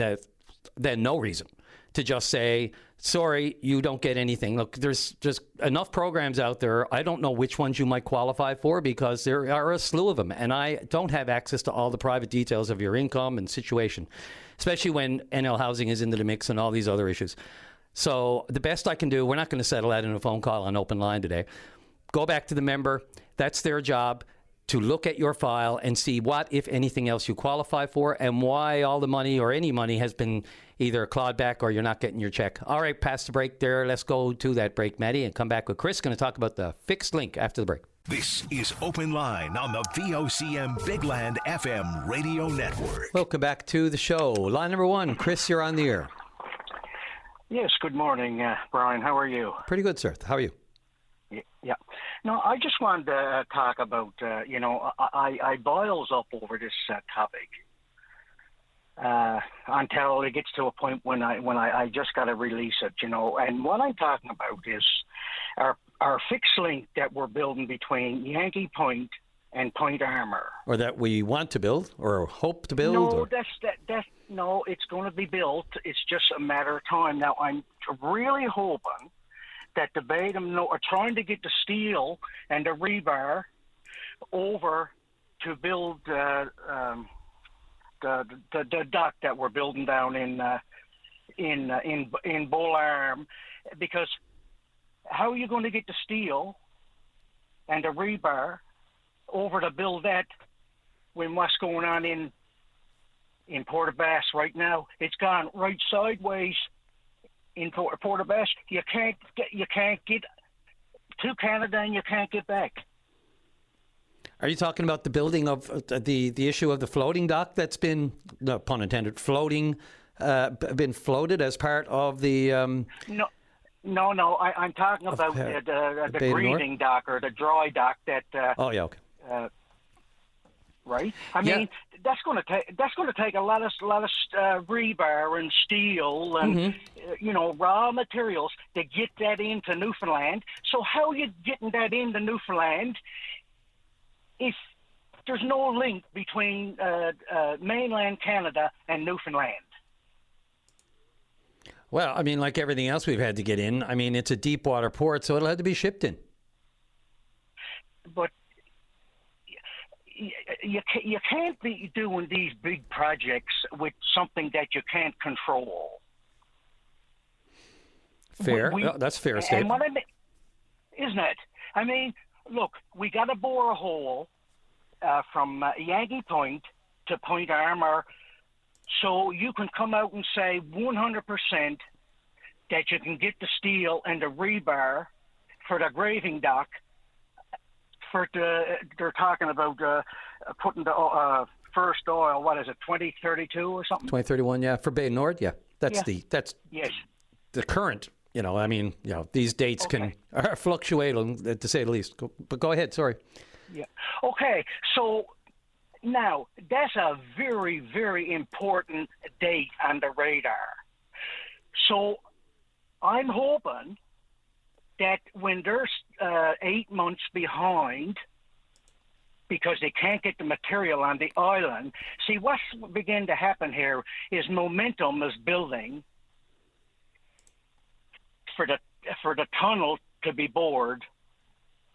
than no reason to just say, sorry, you don't get anything. Look, there's just enough programs out there. I don't know which ones you might qualify for because there are a slew of them, and I don't have access to all the private details of your income and situation, especially when NL Housing is into the mix and all these other issues. So the best I can do, we're not going to settle that in a phone call on open line today. Go back to the member. That's their job, to look at your file and see what, if anything else, you qualify for and why all the money or any money has been either clawed back or you're not getting your check. All right, past the break there. Let's go to that break, Maddie, and come back with Chris. Going to talk about the fixed link after the break. This is Open Line on the VOCM Big Land FM radio network. Welcome back to the show. Line number one, Chris, you're on the air. Yes, good morning, Brian. How are you? Pretty good, sir. How are you? Yeah. No, I just wanted to talk about, I boils up over this topic until it gets to a point when I just got to release it, And what I'm talking about is our fixed link that we're building between Yankee Point and Point Armour. Or that we want to build or hope to build? No, or? No, it's going to be built. It's just a matter of time. Now, I'm really hoping that the Batum are trying to get the steel and the rebar over to build the dock that we're building down in Bull Arm, because how are you going to get the steel and the rebar over to build that when what's going on in Portabass right now? It's gone right sideways. In Portabass, you can't get to Canada, and you can't get back. Are you talking about the building of the issue of the floating dock that's been, no pun intended, been floated as part of the? No. I'm talking about the grieving dock or the dry dock that. Oh yeah, okay. Right. I mean, that's going to take a lot of rebar and steel and raw materials to get that into Newfoundland. So how are you getting that into Newfoundland if there's no link between mainland Canada and Newfoundland? Well, I mean, like everything else we've had to get in, I mean, it's a deep water port, so it'll have to be shipped in. But you can't be doing these big projects with something that you can't control. Fair. That's a fair statement. Isn't it? I mean, look, we got to bore a hole from Yankee Point to Point Armour, so you can come out and say 100% that you can get the steel and the rebar for the graving dock. They're talking about putting the first oil. What is it, 2032 or something? 2031, yeah, for Bay Nord, yeah. That's yes. The current. I mean, these dates can fluctuate, to say the least. But go ahead. Sorry. Yeah. Okay. So now that's a very, very important date on the radar. So I'm hoping that when they're 8 months behind because they can't get the material on the island, see, what's beginning to happen here is momentum is building for the tunnel to be bored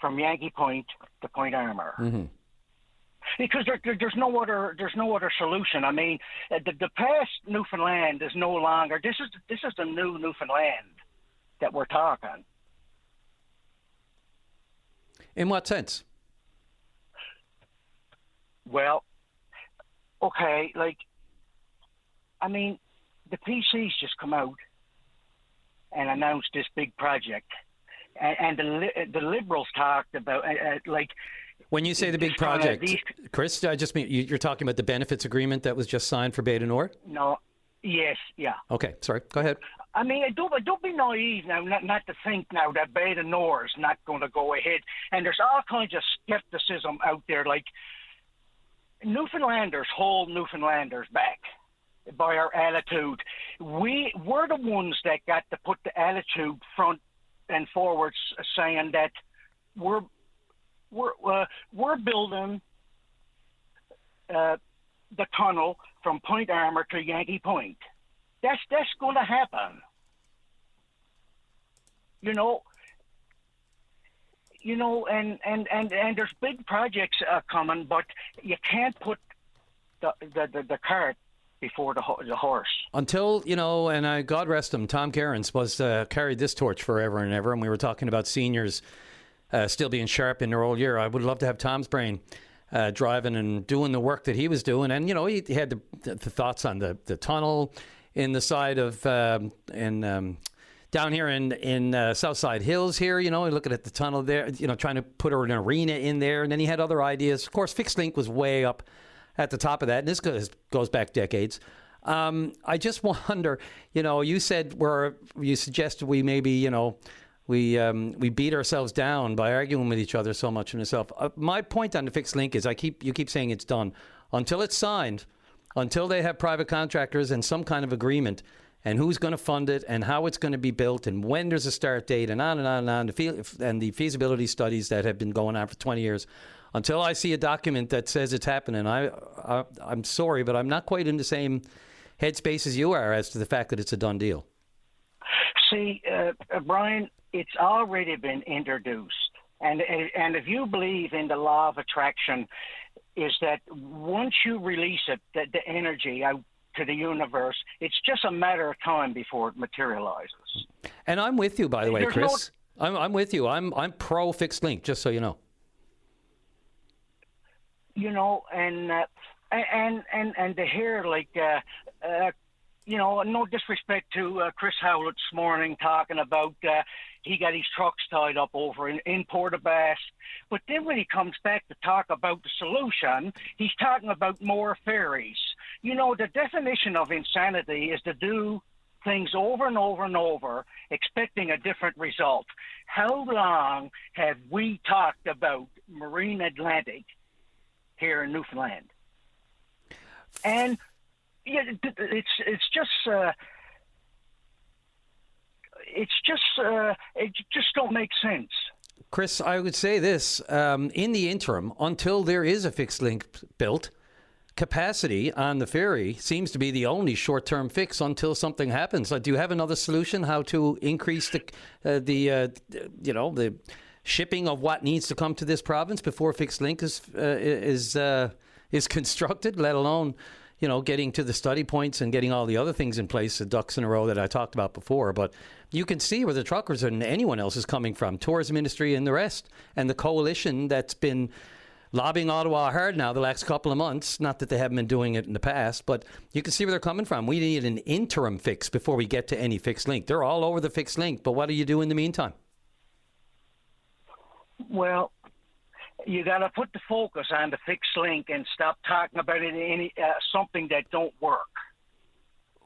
from Yankee Point to Point Armour. Mm-hmm. Because there's no other solution. I mean, the past Newfoundland is no longer. This is the new Newfoundland that we're talking. In what sense? Well, okay, I mean, the PC's just come out and announced this big project, and the Liberals talked about When you say the big project, Chris, I just mean you're talking about the benefits agreement that was just signed for Bay Nord? No, yes, yeah. Okay, sorry, go ahead. I mean, don't be naive now, not to think now that Bay Nord is not going to go ahead. And there's all kinds of skepticism out there, Newfoundlanders hold Newfoundlanders back by our attitude. We're the ones that got to put the attitude front and forward, saying that we're building the tunnel from Point Armour to Yankee Point. That's going to happen. And there's big projects coming, but you can't put the cart before the horse. Until, and God rest him, Tom Cairns carried this torch forever and ever, and we were talking about seniors still being sharp in their old year. I would love to have Tom's brain driving and doing the work that he was doing. And, he had the thoughts on the tunnel in the side of, down here in Southside Hills here, looking at the tunnel there, trying to put an arena in there. And then he had other ideas. Of course, Fixed Link was way up at the top of that. And this goes back decades. I just wonder, you suggested we maybe, we beat ourselves down by arguing with each other so much in itself. My point on the Fixed Link is you keep saying it's done. Until it's signed, until they have private contractors and some kind of agreement, and who's going to fund it, and how it's going to be built, and when there's a start date, and on and on and on, and the feasibility studies that have been going on for 20 years. Until I see a document that says it's happening, I'm sorry, but I'm not quite in the same headspace as you are as to the fact that it's a done deal. See, Brian, it's already been introduced. And if you believe in the law of attraction, is that once you release it, the energy out to the universe, it's just a matter of time before it materializes. And I'm with you, by the way, Chris. I'm with you. I'm pro Fixed Link, just so you know. And to hear no disrespect to Chris Howlett this morning talking about he got his trucks tied up over in Portabass. But then when he comes back to talk about the solution, he's talking about more ferries. The definition of insanity is to do things over and over and over, expecting a different result. How long have we talked about Marine Atlantic here in Newfoundland? And it just don't make sense. Chris, I would say this, in the interim, until there is a Fixed Link built, capacity on the ferry seems to be the only short-term fix until something happens. Do you have another solution how to increase the shipping of what needs to come to this province before Fixed Link is constructed, let alone getting to the study points and getting all the other things in place, the ducks in a row that I talked about before. But you can see where the truckers and anyone else is coming from, tourism industry and the rest, and the coalition that's been lobbying Ottawa hard now the last couple of months. Not that they haven't been doing it in the past, but you can see where they're coming from. We need an interim fix before we get to any Fixed Link. They're all over the Fixed Link, but what do you do in the meantime? Well, you got to put the focus on the Fixed Link and stop talking about it in something that don't work.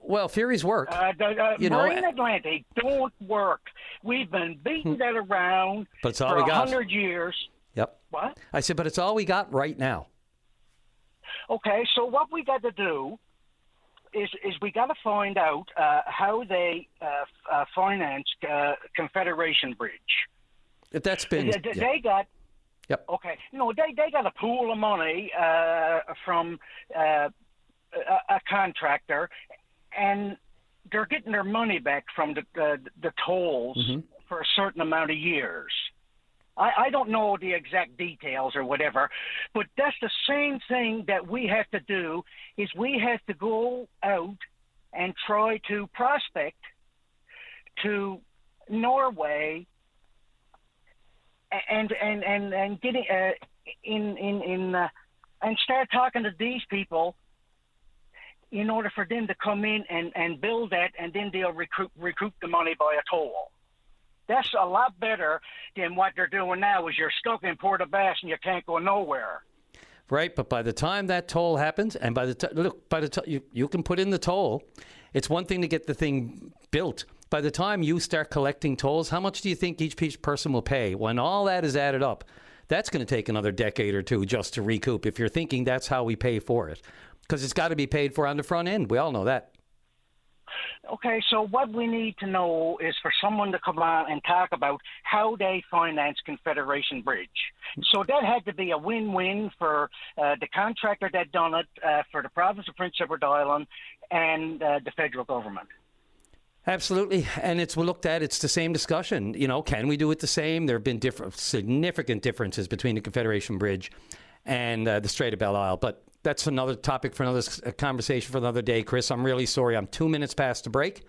Well, ferries work. Marine Atlantic don't work. We've been beating that around but it's all for we got. 100 years. Yep. What? I said, but it's all we got right now. Okay, so what we got to do is we got to find out how they financed Confederation Bridge. That's been... They got... Yep. Okay. No, they got a pool of money from a contractor, and they're getting their money back from the tolls for a certain amount of years. I don't know the exact details or whatever, but that's the same thing that we have to do, is we have to go out and try to prospect to Norway and getting and start talking to these people in order for them to come in and build that, and then they'll recoup the money by a toll. That's a lot better than what they're doing now, is you're stuck in Portabass and you can't go nowhere. Right, but by the time that toll happens, and by the time you can put in the toll, it's one thing to get the thing built. By the time you start collecting tolls, how much do you think each person will pay? When all that is added up, That's going to take another decade or two just to recoup if you're thinking that's how we pay for it. Because it's got to be paid for on the front end. We all know that. Okay, so what we need to know is for someone to come on and talk about how they finance Confederation Bridge. So that had to be a win-win for the contractor that done it, for the province of Prince Edward Island, and the federal government. Absolutely, and it's looked at. It's the same discussion. You know, can we do it the same? There have been significant differences between the Confederation Bridge and the Strait of Belle Isle, but that's another topic for another conversation for another day, Chris. I'm really sorry. I'm 2 minutes past the break.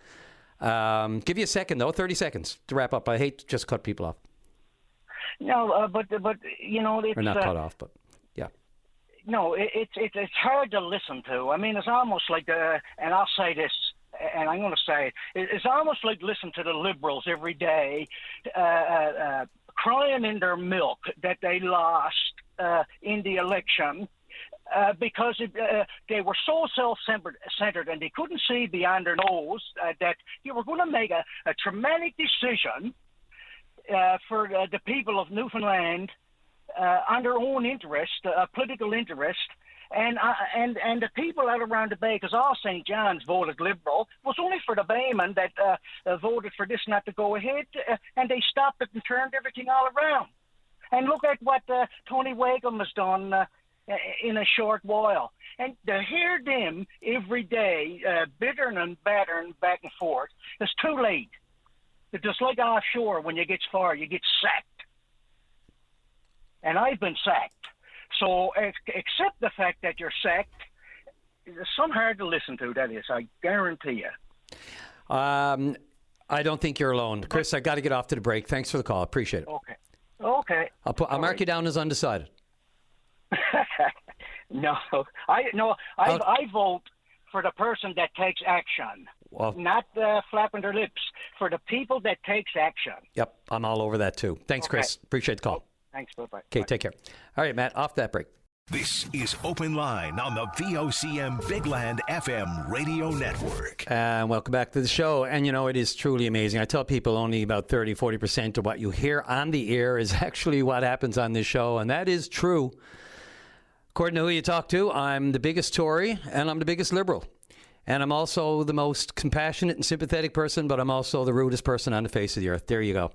Give you a second, though, 30 seconds to wrap up. I hate to just cut people off. No, but you know, it's... Or not cut off, but yeah. No, it's hard to listen to. I mean, it's almost like, and I'll say this, and I'm going to say it, it's almost like listening to the Liberals every day crying in their milk that they lost in the election. Because they were so self-centered and they couldn't see beyond their nose that they were going to make a traumatic decision for the people of Newfoundland on their own interest, political interest, and the people out around the bay, because all St. John's voted Liberal, was only for the Baymen that voted for this not to go ahead, and they stopped it and turned everything all around. And look at what Tony Wagham has done in a short while. And to hear them every day bittering and battering back and forth, it's too late. It's just like offshore when you get far, you get sacked. And I've been sacked. So accept the fact that you're sacked. It's some hard to listen to, that is, I guarantee you. I don't think you're alone. Chris, I got to get off to the break. Thanks for the call. Appreciate it. Okay. I'll mark you down as undecided. I vote for the person that takes action, not flapping their lips. For the people that takes action. Yep, I'm all over that too. Thanks, Chris. Appreciate the call. Thanks. Bye-bye. Okay, take care. All right, Matt, off that break. This is Open Line on the VOCM Big Land FM radio network. And welcome back to the show. And, you know, it is truly amazing. I tell people only about 30-40% of what you hear on the air is actually what happens on this show. And that is true. According to who you talk to, I'm the biggest Tory and I'm the biggest Liberal. And I'm also the most compassionate and sympathetic person, but I'm also the rudest person on the face of the earth. There you go.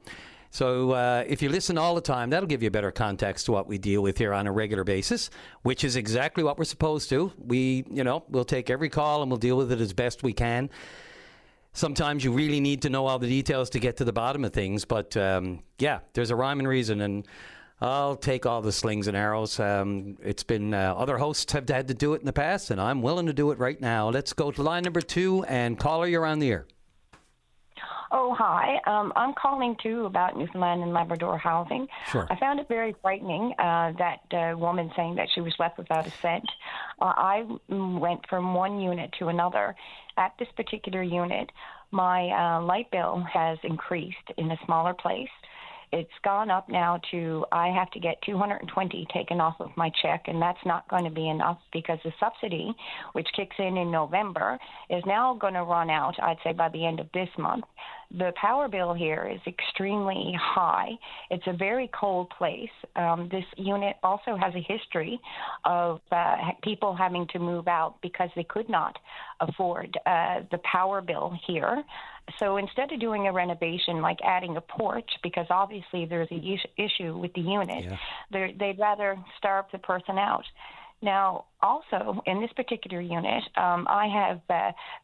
So if you listen all the time, that'll give you a better context to what we deal with here on a regular basis, which is exactly what we're supposed to. We'll take every call and we'll deal with it as best we can. Sometimes you really need to know all the details to get to the bottom of things. But, there's a rhyme and reason, and I'll take all the slings and arrows. It's been other hosts have had to do it in the past, and I'm willing to do it right now. Let's go to line number 2, and caller, you're on the air. Oh, hi. I'm calling, too, about Newfoundland and Labrador housing. Sure. I found it very frightening, that woman saying that she was left without a cent. I went from one unit to another. At this particular unit, my light bill has increased in a smaller place. It's gone up now to, I have to get $220 taken off of my check, and that's not going to be enough because the subsidy, which kicks in November, is now going to run out, I'd say, by the end of this month. The power bill here is extremely high. It's a very cold place. This unit also has a history of people having to move out because they could not afford the power bill here. So instead of doing a renovation like adding a porch, because obviously there's an issue with the unit, they'd rather starve the person out. Now, also, in this particular unit, I have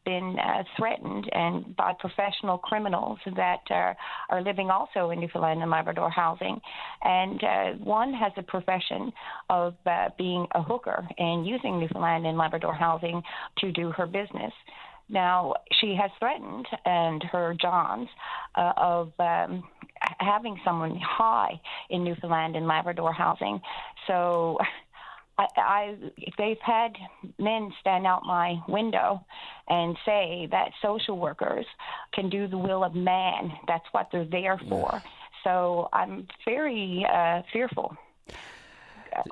been threatened and by professional criminals that are living also in Newfoundland and Labrador housing. And one has a profession of being a hooker and using Newfoundland and Labrador housing to do her business. Now, she has threatened, and her Johns, of having someone high in Newfoundland and Labrador housing. So they've had men stand out my window and say that social workers can do the will of man. That's what they're there for. So I'm very fearful.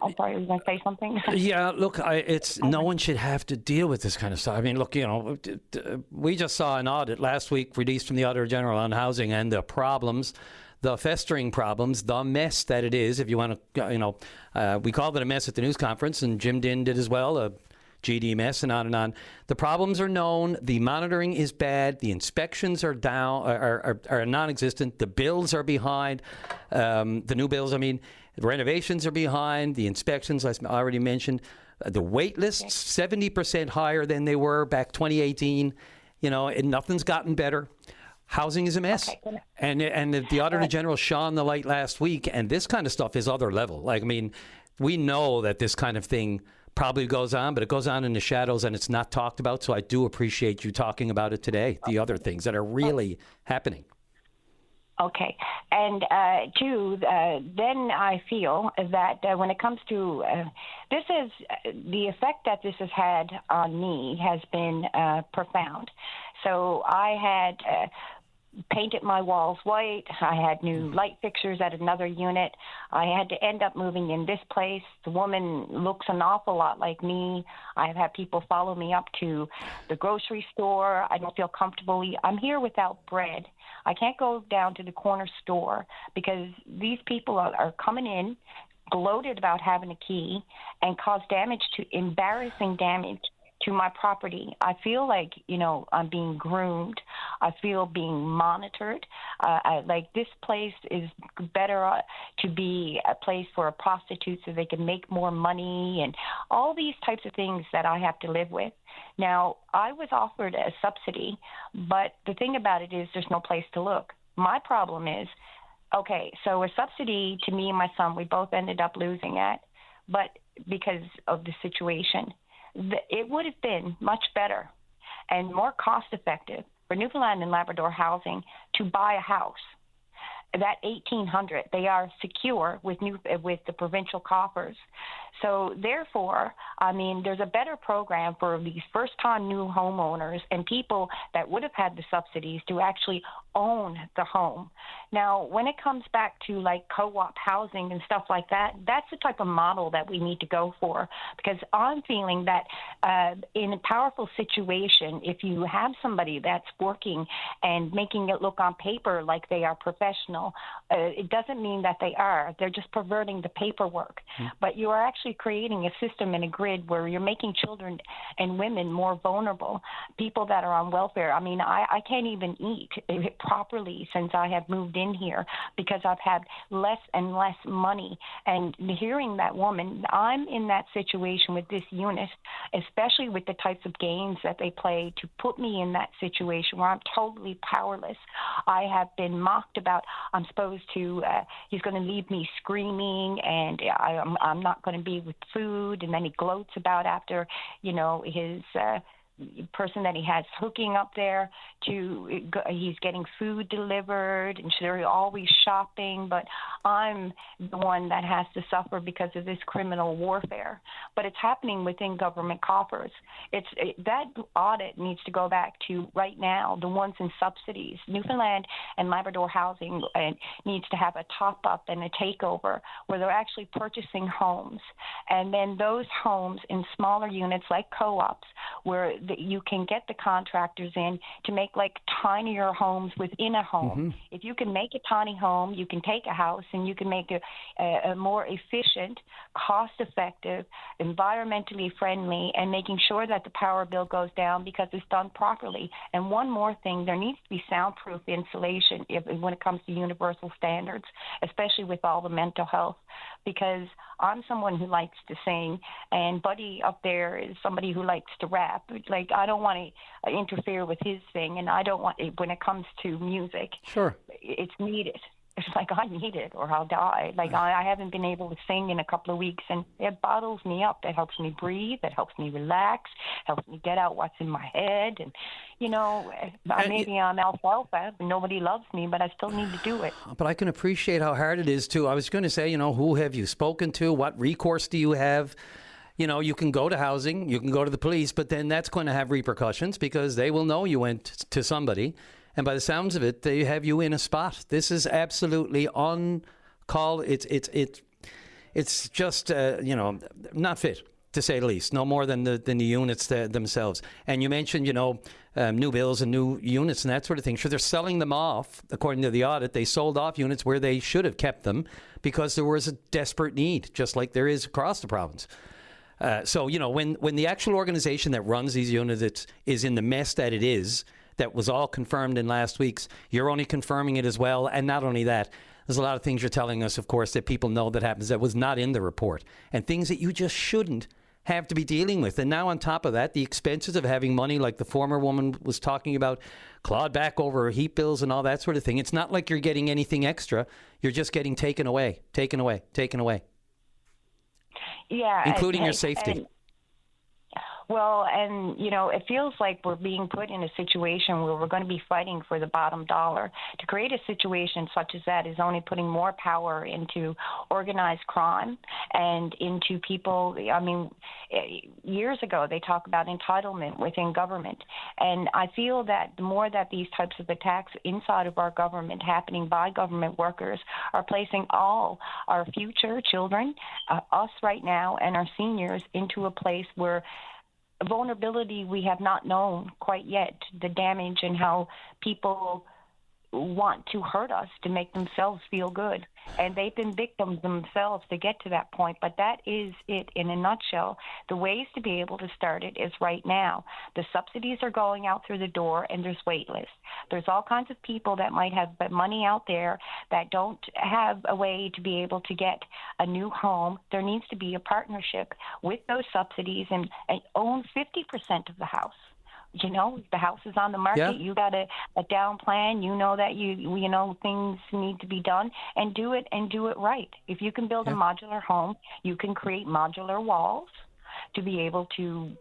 I'm sorry, were you going to say something? Yeah, look, no one should have to deal with this kind of stuff. I mean, look, we just saw an audit last week released from the Auditor General on housing and the problems the festering problems, the mess that it is, if you want to, we called it a mess at the news conference, and Jim Dinn did as well, a GD mess, and on and on. The problems are known. The monitoring is bad. The inspections are down, are non-existent. The bills are behind. The new bills, the renovations are behind. The inspections, I already mentioned. The wait lists, 70% higher than they were back 2018. And nothing's gotten better. Housing is a mess. Okay. And the Auditor General shone the light last week, and this kind of stuff is other level. We know that this kind of thing probably goes on, but it goes on in the shadows and it's not talked about. So I do appreciate you talking about it today, the other things that are really happening. Okay. And then I feel that when it comes to the effect that this has had on me has been profound. So I had painted my walls white. I had new light fixtures at another unit. I had to end up moving in this place. The woman looks an awful lot like me. I've had people follow me up to the grocery store. I don't feel comfortable. I'm here without bread. I can't go down to the corner store because these people are coming in gloated about having a key and cause embarrassing damage to my property. I feel like, I'm being groomed. I feel being monitored. This place is better to be a place for a prostitute so they can make more money and all these types of things that I have to live with. Now, I was offered a subsidy, but the thing about it is there's no place to look. My problem is, okay, so a subsidy to me and my son, we both ended up losing it, but because of the situation. It would have been much better and more cost-effective for Newfoundland and Labrador Housing to buy a house. That $1,800, they are secure with the provincial coffers. So therefore, there's a better program for these first-time new homeowners and people that would have had the subsidies to actually own the home. Now, when it comes back to co-op housing and stuff like that, that's the type of model that we need to go for, because I'm feeling that in a powerful situation, if you have somebody that's working and making it look on paper like they are professional, it doesn't mean that they are. They're just perverting the paperwork. But you are actually creating a system and a grid where you're making children and women more vulnerable, people that are on welfare. I can't even eat properly since I have moved in here because I've had less and less money. And hearing that woman, I'm in that situation with this unit, especially with the types of games that they play to put me in that situation where I'm totally powerless. I have been mocked about I'm supposed to, he's going to leave me screaming and I'm not going to be with food. And then he gloats about after, his person that he has hooking up there he's getting food delivered and they're always shopping, but I'm the one that has to suffer because of this criminal warfare. But it's happening within government coffers. That audit needs to go back to right now, the ones in subsidies. Newfoundland and Labrador Housing needs to have a top-up and a takeover where they're actually purchasing homes. And then those homes in smaller units like co-ops where you can get the contractors in to make tinier homes within a home. Mm-hmm. If you can make a tiny home, you can take a house and you can make a more efficient, cost-effective, environmentally friendly, and making sure that the power bill goes down because it's done properly. And one more thing, there needs to be soundproof insulation when it comes to universal standards, especially with all the mental health, because I'm someone who likes to sing, and Buddy up there is somebody who likes to rap. I don't want to interfere with his thing, and I don't want when it comes to music. Sure, it's needed. It's I need it or I'll die. I haven't been able to sing in a couple of weeks, and it bottles me up. It helps me breathe. It helps me relax. Helps me get out what's in my head. And, maybe I'm alfalfa. Nobody loves me, but I still need to do it. But I can appreciate how hard it is, too. I was going to say, who have you spoken to? What recourse do you have? You can go to housing, you can go to the police, but then that's going to have repercussions because they will know you went to somebody. And by the sounds of it, they have you in a spot. This is absolutely on call. It's just, not fit. to say the least, no more than the units themselves. And you mentioned, new bills and new units and that sort of thing. Sure, they're selling them off. According to the audit, they sold off units where they should have kept them because there was a desperate need, just like there is across the province. So, when the actual organization that runs these units is in the mess that it is, that was all confirmed in last week's, you're only confirming it as well. And not only that, there's a lot of things you're telling us, of course, that people know that happens that was not in the report, and things that you just shouldn't have to be dealing with. And now on top of that, the expenses of having money, like the former woman was talking about, clawed back over heat bills and all that sort of thing. It's not like you're getting anything extra. You're just getting taken away. Yeah. Including your safety. Well, and, it feels like we're being put in a situation where we're going to be fighting for the bottom dollar. To create a situation such as that is only putting more power into organized crime and into people. I mean, years ago, they talk about entitlement within government. And I feel that the more that these types of attacks inside of our government happening by government workers are placing all our future children, us right now, and our seniors into a place where vulnerability we have not known quite yet, the damage and how people want to hurt us to make themselves feel good. And they've been victims themselves to get to that point. But that is it in a nutshell. The ways to be able to start it is right now. The subsidies are going out through the door, and there's wait lists. There's all kinds of people that might have money out there that don't have a way to be able to get a new home. There needs to be a partnership with those subsidies and own 50% of the house. The house is on the market. Yeah. You got a down plan. You know that things need to be done, and do it right. If you can build a modular home, you can create modular walls to be able to,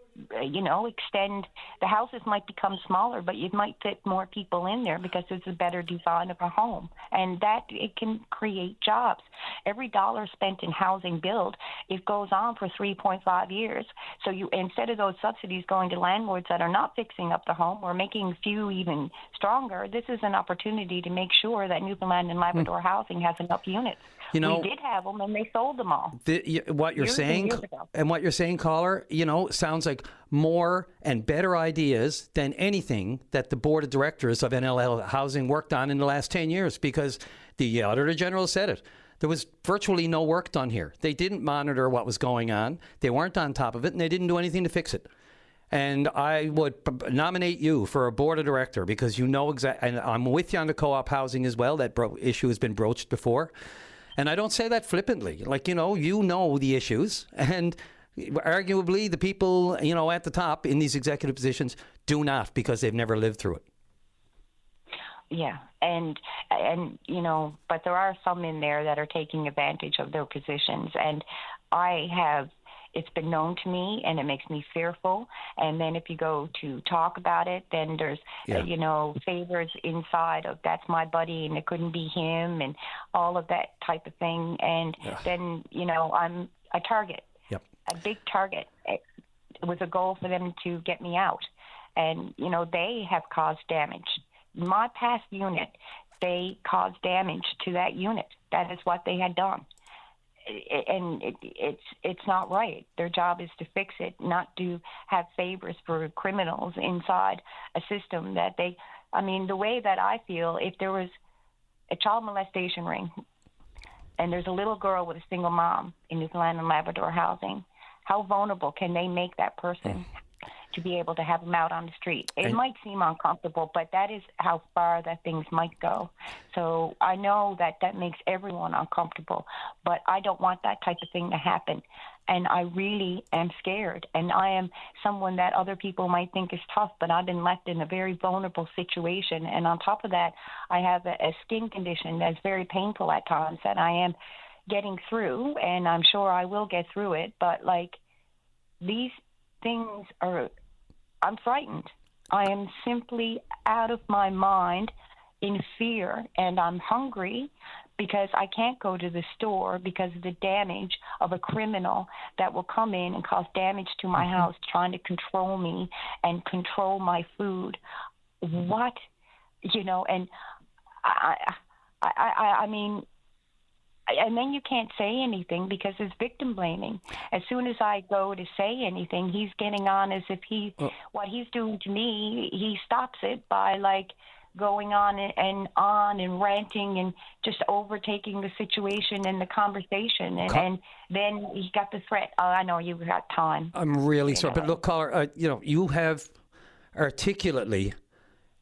extend. The houses might become smaller, but you might fit more people in there because it's a better design of a home, and that it can create jobs. Every dollar spent in housing build, it goes on for 3.5 years. So instead of those subsidies going to landlords that are not fixing up the home or making few even stronger, this is an opportunity to make sure that Newfoundland and Labrador housing has enough units. We did have them, and they sold them all. What you're saying, and what you're saying, caller, sounds like more and better ideas than anything that the board of directors of NLL Housing worked on in the last 10 years, because the Auditor General said it. There was virtually no work done here. They didn't monitor what was going on. They weren't on top of it, and they didn't do anything to fix it. And I would nominate you for a board of director, because exactly, and I'm with you on the co-op housing as well. That issue has been broached before. And I don't say that flippantly. Like, you know the issues, and arguably the people, at the top in these executive positions do not, because they've never lived through it. Yeah, and but there are some in there that are taking advantage of their positions, and it's been known to me, and it makes me fearful. And then if you go to talk about it, then there's, favors inside of that's my buddy and it couldn't be him and all of that type of thing. And then, I'm a target, a big target with a goal for them to get me out. And, they have caused damage. My past unit, they caused damage to that unit. That is what they had done. And it's not right. Their job is to fix it, not to have favors for criminals inside a system that the way that I feel, if there was a child molestation ring and there's a little girl with a single mom in Newfoundland and Labrador housing, how vulnerable can they make that person to be able to have them out on the street? It might seem uncomfortable, but that is how far that things might go. So I know that makes everyone uncomfortable, but I don't want that type of thing to happen. And I really am scared. And I am someone that other people might think is tough, but I've been left in a very vulnerable situation. And on top of that, I have a skin condition that's very painful at times that I am getting through, and I'm sure I will get through it. But these things I'm frightened. I am simply out of my mind in fear, and I'm hungry because I can't go to the store because of the damage of a criminal that will come in and cause damage to my house, trying to control me and control my food. And I mean, and then you can't say anything because it's victim blaming. As soon as I go to say anything, he's getting on as if what he's doing to me, he stops it by going on and ranting and just overtaking the situation and the conversation. And then he got the threat. Oh, I know you've got time. I'm really sorry. But look, caller, you have articulately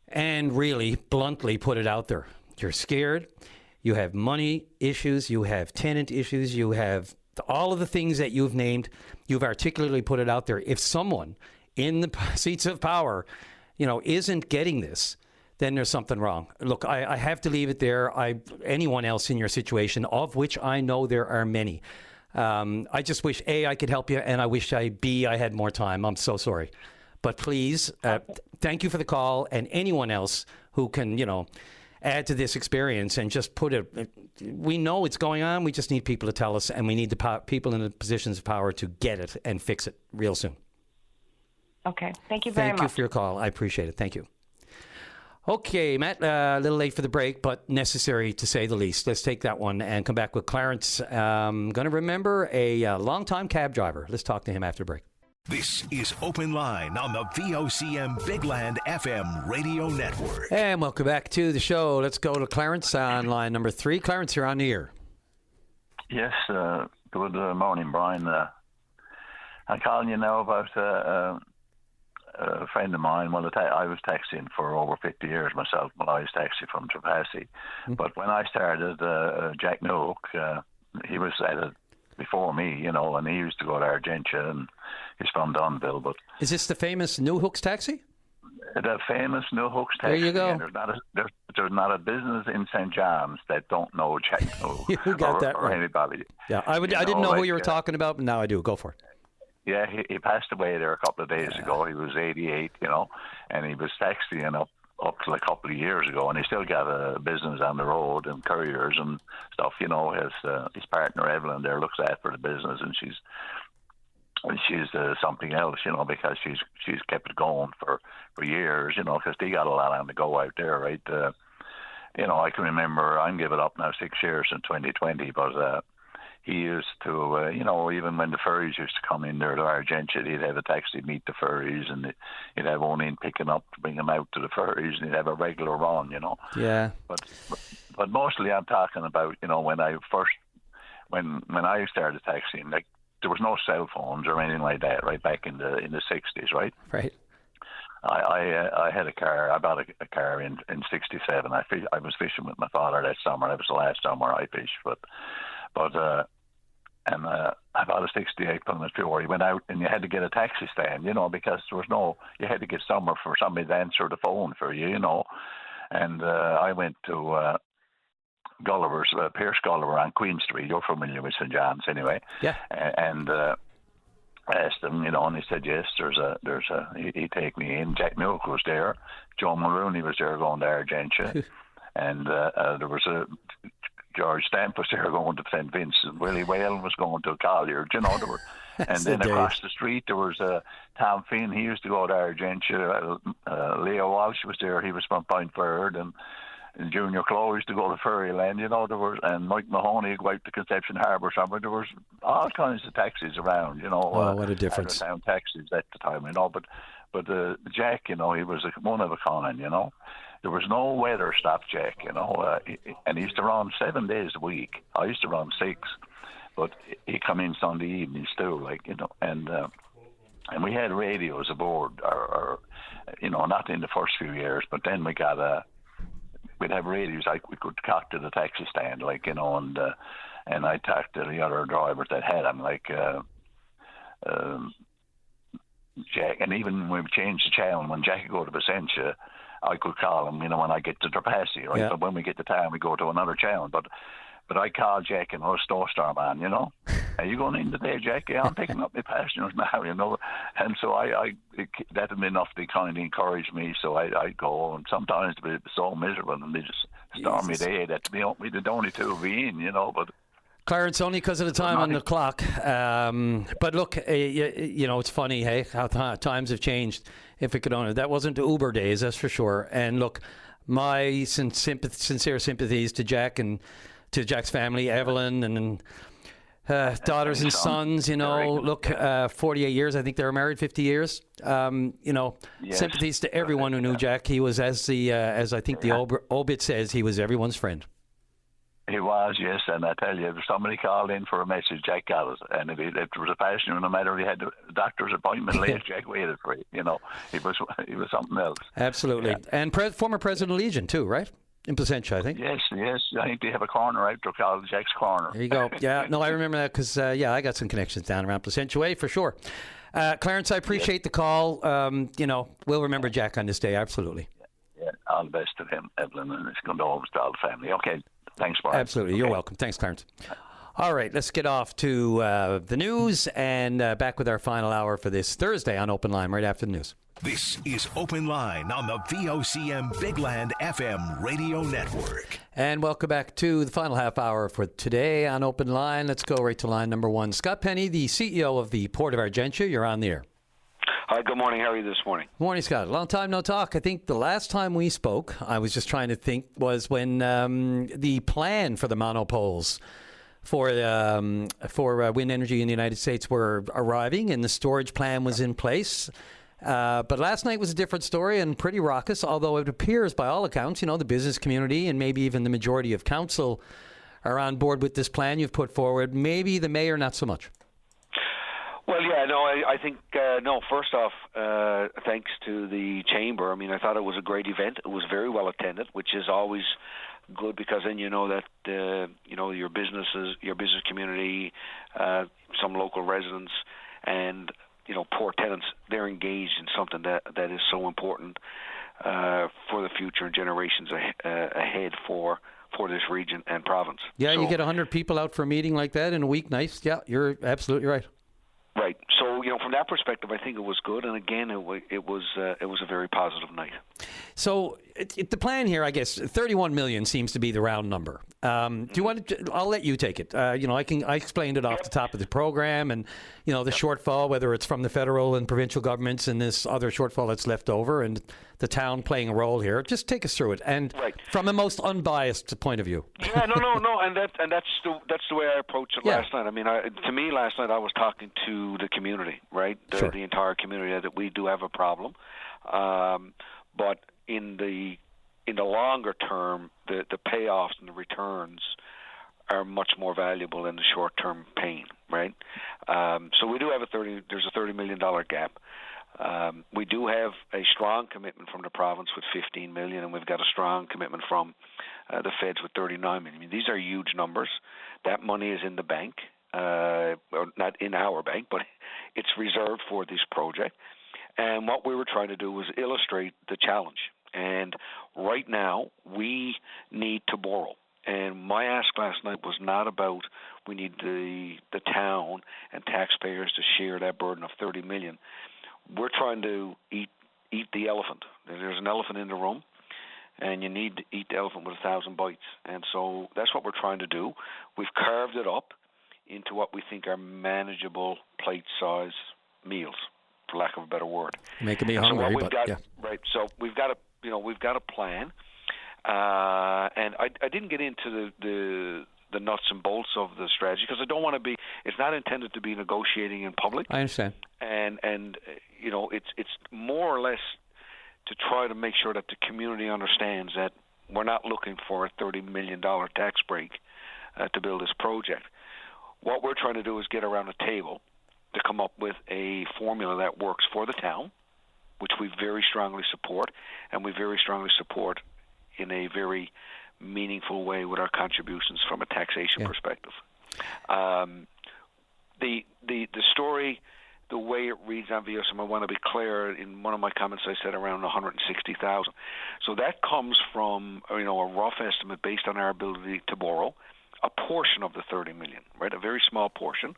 and really bluntly put it out there. You're scared. You have money issues. You have tenant issues. You have all of the things that you've named. You've articulately put it out there. If someone in the seats of power, isn't getting this, then there's something wrong. Look, I have to leave it there. Anyone else in your situation, of which I know there are many, I just wish, A, I could help you, and I wish, B, I had more time. I'm so sorry. But please, thank you for the call, and anyone else who can, add to this experience and just put it. We know it's going on. We just need people to tell us, and we need the people in the positions of power to get it and fix it real soon. Okay. Thank you very much. Thank you for your call. I appreciate it. Thank you. Okay, Matt, a little late for the break, but necessary to say the least. Let's take that one and come back with Clarence. Going to remember a longtime cab driver. Let's talk to him after the break. This is Open Line on the VOCM Big Land FM radio network. And welcome back to the show. Let's go to Clarence on line number 3. Clarence, you're on the air. Yes, good morning, Brian. I'm calling you now about a friend of mine. Well, I was taxiing for over 50 years myself. Well, I was taxiing from Trapassi. But when I started, Jack Newhook, he was at it before me, and he used to go to Argentia, and he's from Dunville. But is this the famous Newhook's taxi? The famous Newhook's taxi. There you go. There's not a business in St. John's that don't know Jack Newhook. You got that right. Or anybody. Yeah, I didn't know who you were talking about, but now I do. Go for it. Yeah, he passed away there a couple of days ago. He was 88, and he was taxiing up till a couple of years ago, and he still got a business on the road and couriers and stuff. His partner Evelyn there looks after the business, and she's something else, because she's kept it going for years, because they got a lot on the go out there, right? I can remember, I'm giving up now 6 years in 2020, but he used to, even when the ferries used to come in there to Argentia, he'd have a taxi meet the ferries, and he'd have one in picking up to bring them out to the ferries, and he'd have a regular run, Yeah. But mostly I'm talking about, when I started taxiing, there was no cell phones or anything like that, right, back in the 60s, right? Right. I had a car. I bought a car in 67. I was fishing with my father that summer. That was the last summer I fished, but I bought a 68 Plymouth Fury. Went out, and you had to get a taxi stand, because there was you had to get somewhere for somebody to answer the phone for you, And I went to Gulliver's, Pierce Gulliver on Queen Street. You're familiar with St. John's anyway. Yeah. And I asked him, and he said, yes, he'd take me in. Jack Newhook was there. Joe Maroney was there going to Argentia. And there was George Stamp was there going to St. Vincent. Willie Whalen was going to Collier. There were, and then across the street there was Tom Finn. He used to go to Argentia. Leo Walsh was there. He was from Point Bird, and Junior Clough used to go to Ferryland. There was, and Mike Mahoney would go out to Conception Harbour somewhere. There was all kinds of taxis around. Oh, what a difference! Town taxis at the time, But Jack, he was one of a kind. There was no weather stop Jack, and he used to run 7 days a week. I used to run 6, but he come in Sunday evenings too, and we had radios aboard, or not in the first few years, but then we got we'd have radios we could talk to the taxi stand, and I talked to the other drivers that had them, Jack, and even when we changed the channel, when Jack would go to Vicentia, I could call him, when I get to Trapassi, right? Yeah. But when we get to town, we go to another channel. But I called Jack and I was snowstorm on, Are you going in today, Jack? Yeah, I'm picking up my passengers now, And so that had been enough to kind of encourage me. So I go, and sometimes it was so miserable, and they just stormy day that we did only 2 be in, but. Clarence, only because of the time on the clock. But look, it's funny, hey, how times have changed. If we could own it, that wasn't the Uber days, that's for sure. And look, my sincere sympathies to Jack and to Jack's family, Evelyn, and daughters and sons. You know, look, 48 years. I think they were married 50 years. You know, sympathies to everyone who knew Jack. He was, as I think the obit says, he was everyone's friend. He was, yes, and I tell you, if somebody called in for a message, Jack got it. And if there was a passion, no matter if he had a doctor's appointment late, Jack waited for it. You know, he was something else. Absolutely. Yeah. And former President of Legion, too, right? In Placentia, I think. Yes. I think they have a corner out there called Jack's Corner. There you go. Yeah, no, I remember that because, I got some connections down around Placentia Way for sure. Clarence, I appreciate the call. You know, we'll remember Jack on this day, absolutely. Yeah, all the best to him, Evelyn, and his condolences to all the family. Okay. Thanks, Mark. Absolutely. You're welcome. Thanks, Clarence. All right, let's get off to the news and back with our final hour for this Thursday on Open Line right after the news. This is Open Line on the VOCM Big Land FM radio network. And welcome back to the final half hour for today on Open Line. Let's go right to line number one. Scott Penny, the CEO of the Port of Argentia, you're on the air. Hi, good morning. How are you this morning? Morning, Scott. Long time no talk. I think the last time we spoke, I was just trying to think, was when the plan for the monopoles for wind energy in the United States were arriving and the storage plan was in place. But last night was a different story and pretty raucous, although it appears by all accounts, you know, the business community and maybe even the majority of council are on board with this plan you've put forward. Maybe the mayor, not so much. Well, yeah, no, I think, first off, thanks to the chamber. I mean, I thought it was a great event. It was very well attended, which is always good because then you know that, your business community, some local residents, and, port tenants, they're engaged in something that is so important for the future and generations ahead for this region and province. Yeah, so, you get 100 people out for a meeting like that in a week. Nice. Yeah, you're absolutely right. Right. So, from that perspective, I think it was good. And again, it was a very positive night. So the plan here, I guess, 31 million seems to be the round number. Do you want to? I'll let you take it. I explained it off the top of the program, and the shortfall, whether it's from the federal and provincial governments, and this other shortfall that's left over, and the town playing a role here. Just take us through it, and from a most unbiased point of view. Yeah, no, and that's the way I approached it last night. I mean, to me, last night I was talking to the community, right? The entire community, that we do have a problem, but in the longer term, the payoffs and the returns are much more valuable than the short-term pain, right? So we do have there's a $30 million gap. We do have a strong commitment from the province with $15 million, and we've got a strong commitment from the feds with $39 million. I mean, these are huge numbers. That money is in the bank, or not in our bank, but it's reserved for this project. And what we were trying to do was illustrate the challenge. And right now, we need to borrow. And my ask last night was not about we need the town and taxpayers to share that burden of $30 million. We're trying to eat the elephant. There's an elephant in the room, and you need to eat the elephant with 1,000 bites. And so that's what we're trying to do. We've carved it up into what we think are manageable plate-size meals, for lack of a better word. Making me hungry, Right. So we've got a plan, and I didn't get into the nuts and bolts of the strategy because I don't want to be. It's not intended to be negotiating in public. I understand. And it's more or less to try to make sure that the community understands that we're not looking for a $30 million tax break to build this project. What we're trying to do is get around a table to come up with a formula that works for the town, which we very strongly support, and we very strongly support in a very meaningful way with our contributions from a taxation perspective. The story, the way it reads on VOCM, I want to be clear. In one of my comments, I said around 160,000. So that comes from a rough estimate based on our ability to borrow a portion of the 30 million, right? A very small portion.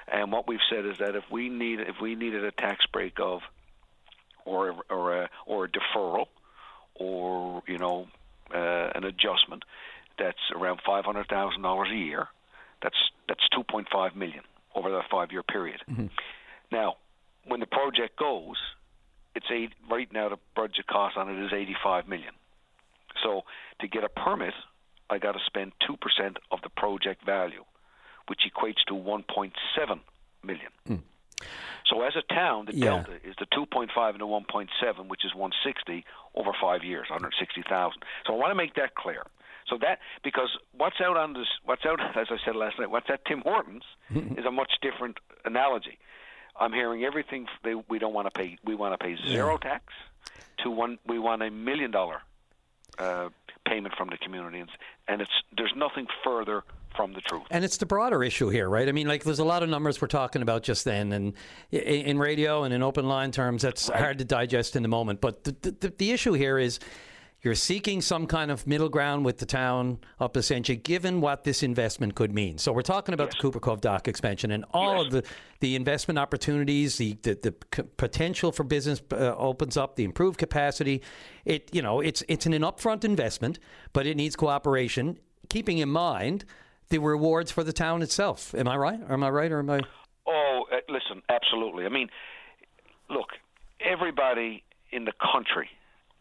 And what we've said is that if we needed a tax break of or a deferral or an adjustment that's around $500,000 a year, that's $2.5 million over that 5-year period. Mm-hmm. Now, when the project goes, right now the budget cost on it is $85 million. So to get a permit I got to spend 2% of the project value, which equates to 1.7 million. So as a town, the delta is the 2.5 and the 1.7, which is 160 over 5 years, 160,000. So I want to make that clear. So that, because what's out, as I said last night, what's at Tim Hortons is a much different analogy. I'm hearing everything. We don't want to pay. We want to pay zero tax. We want $1 million payment from the community, and there's nothing further from the truth. And it's the broader issue here, right? I mean, like, there's a lot of numbers we're talking about just then, and in radio and in open line terms, that's hard to digest in the moment. But the issue here is, you're seeking some kind of middle ground with the town up Essentia, given what this investment could mean. So we're talking about the Cooper Cove dock expansion and all of the investment opportunities, the potential for business opens up, the improved capacity. It's an upfront investment, but it needs cooperation, keeping in mind the rewards for the town itself. Am I right? Or am I? Oh, listen, absolutely. I mean, look, everybody in the country,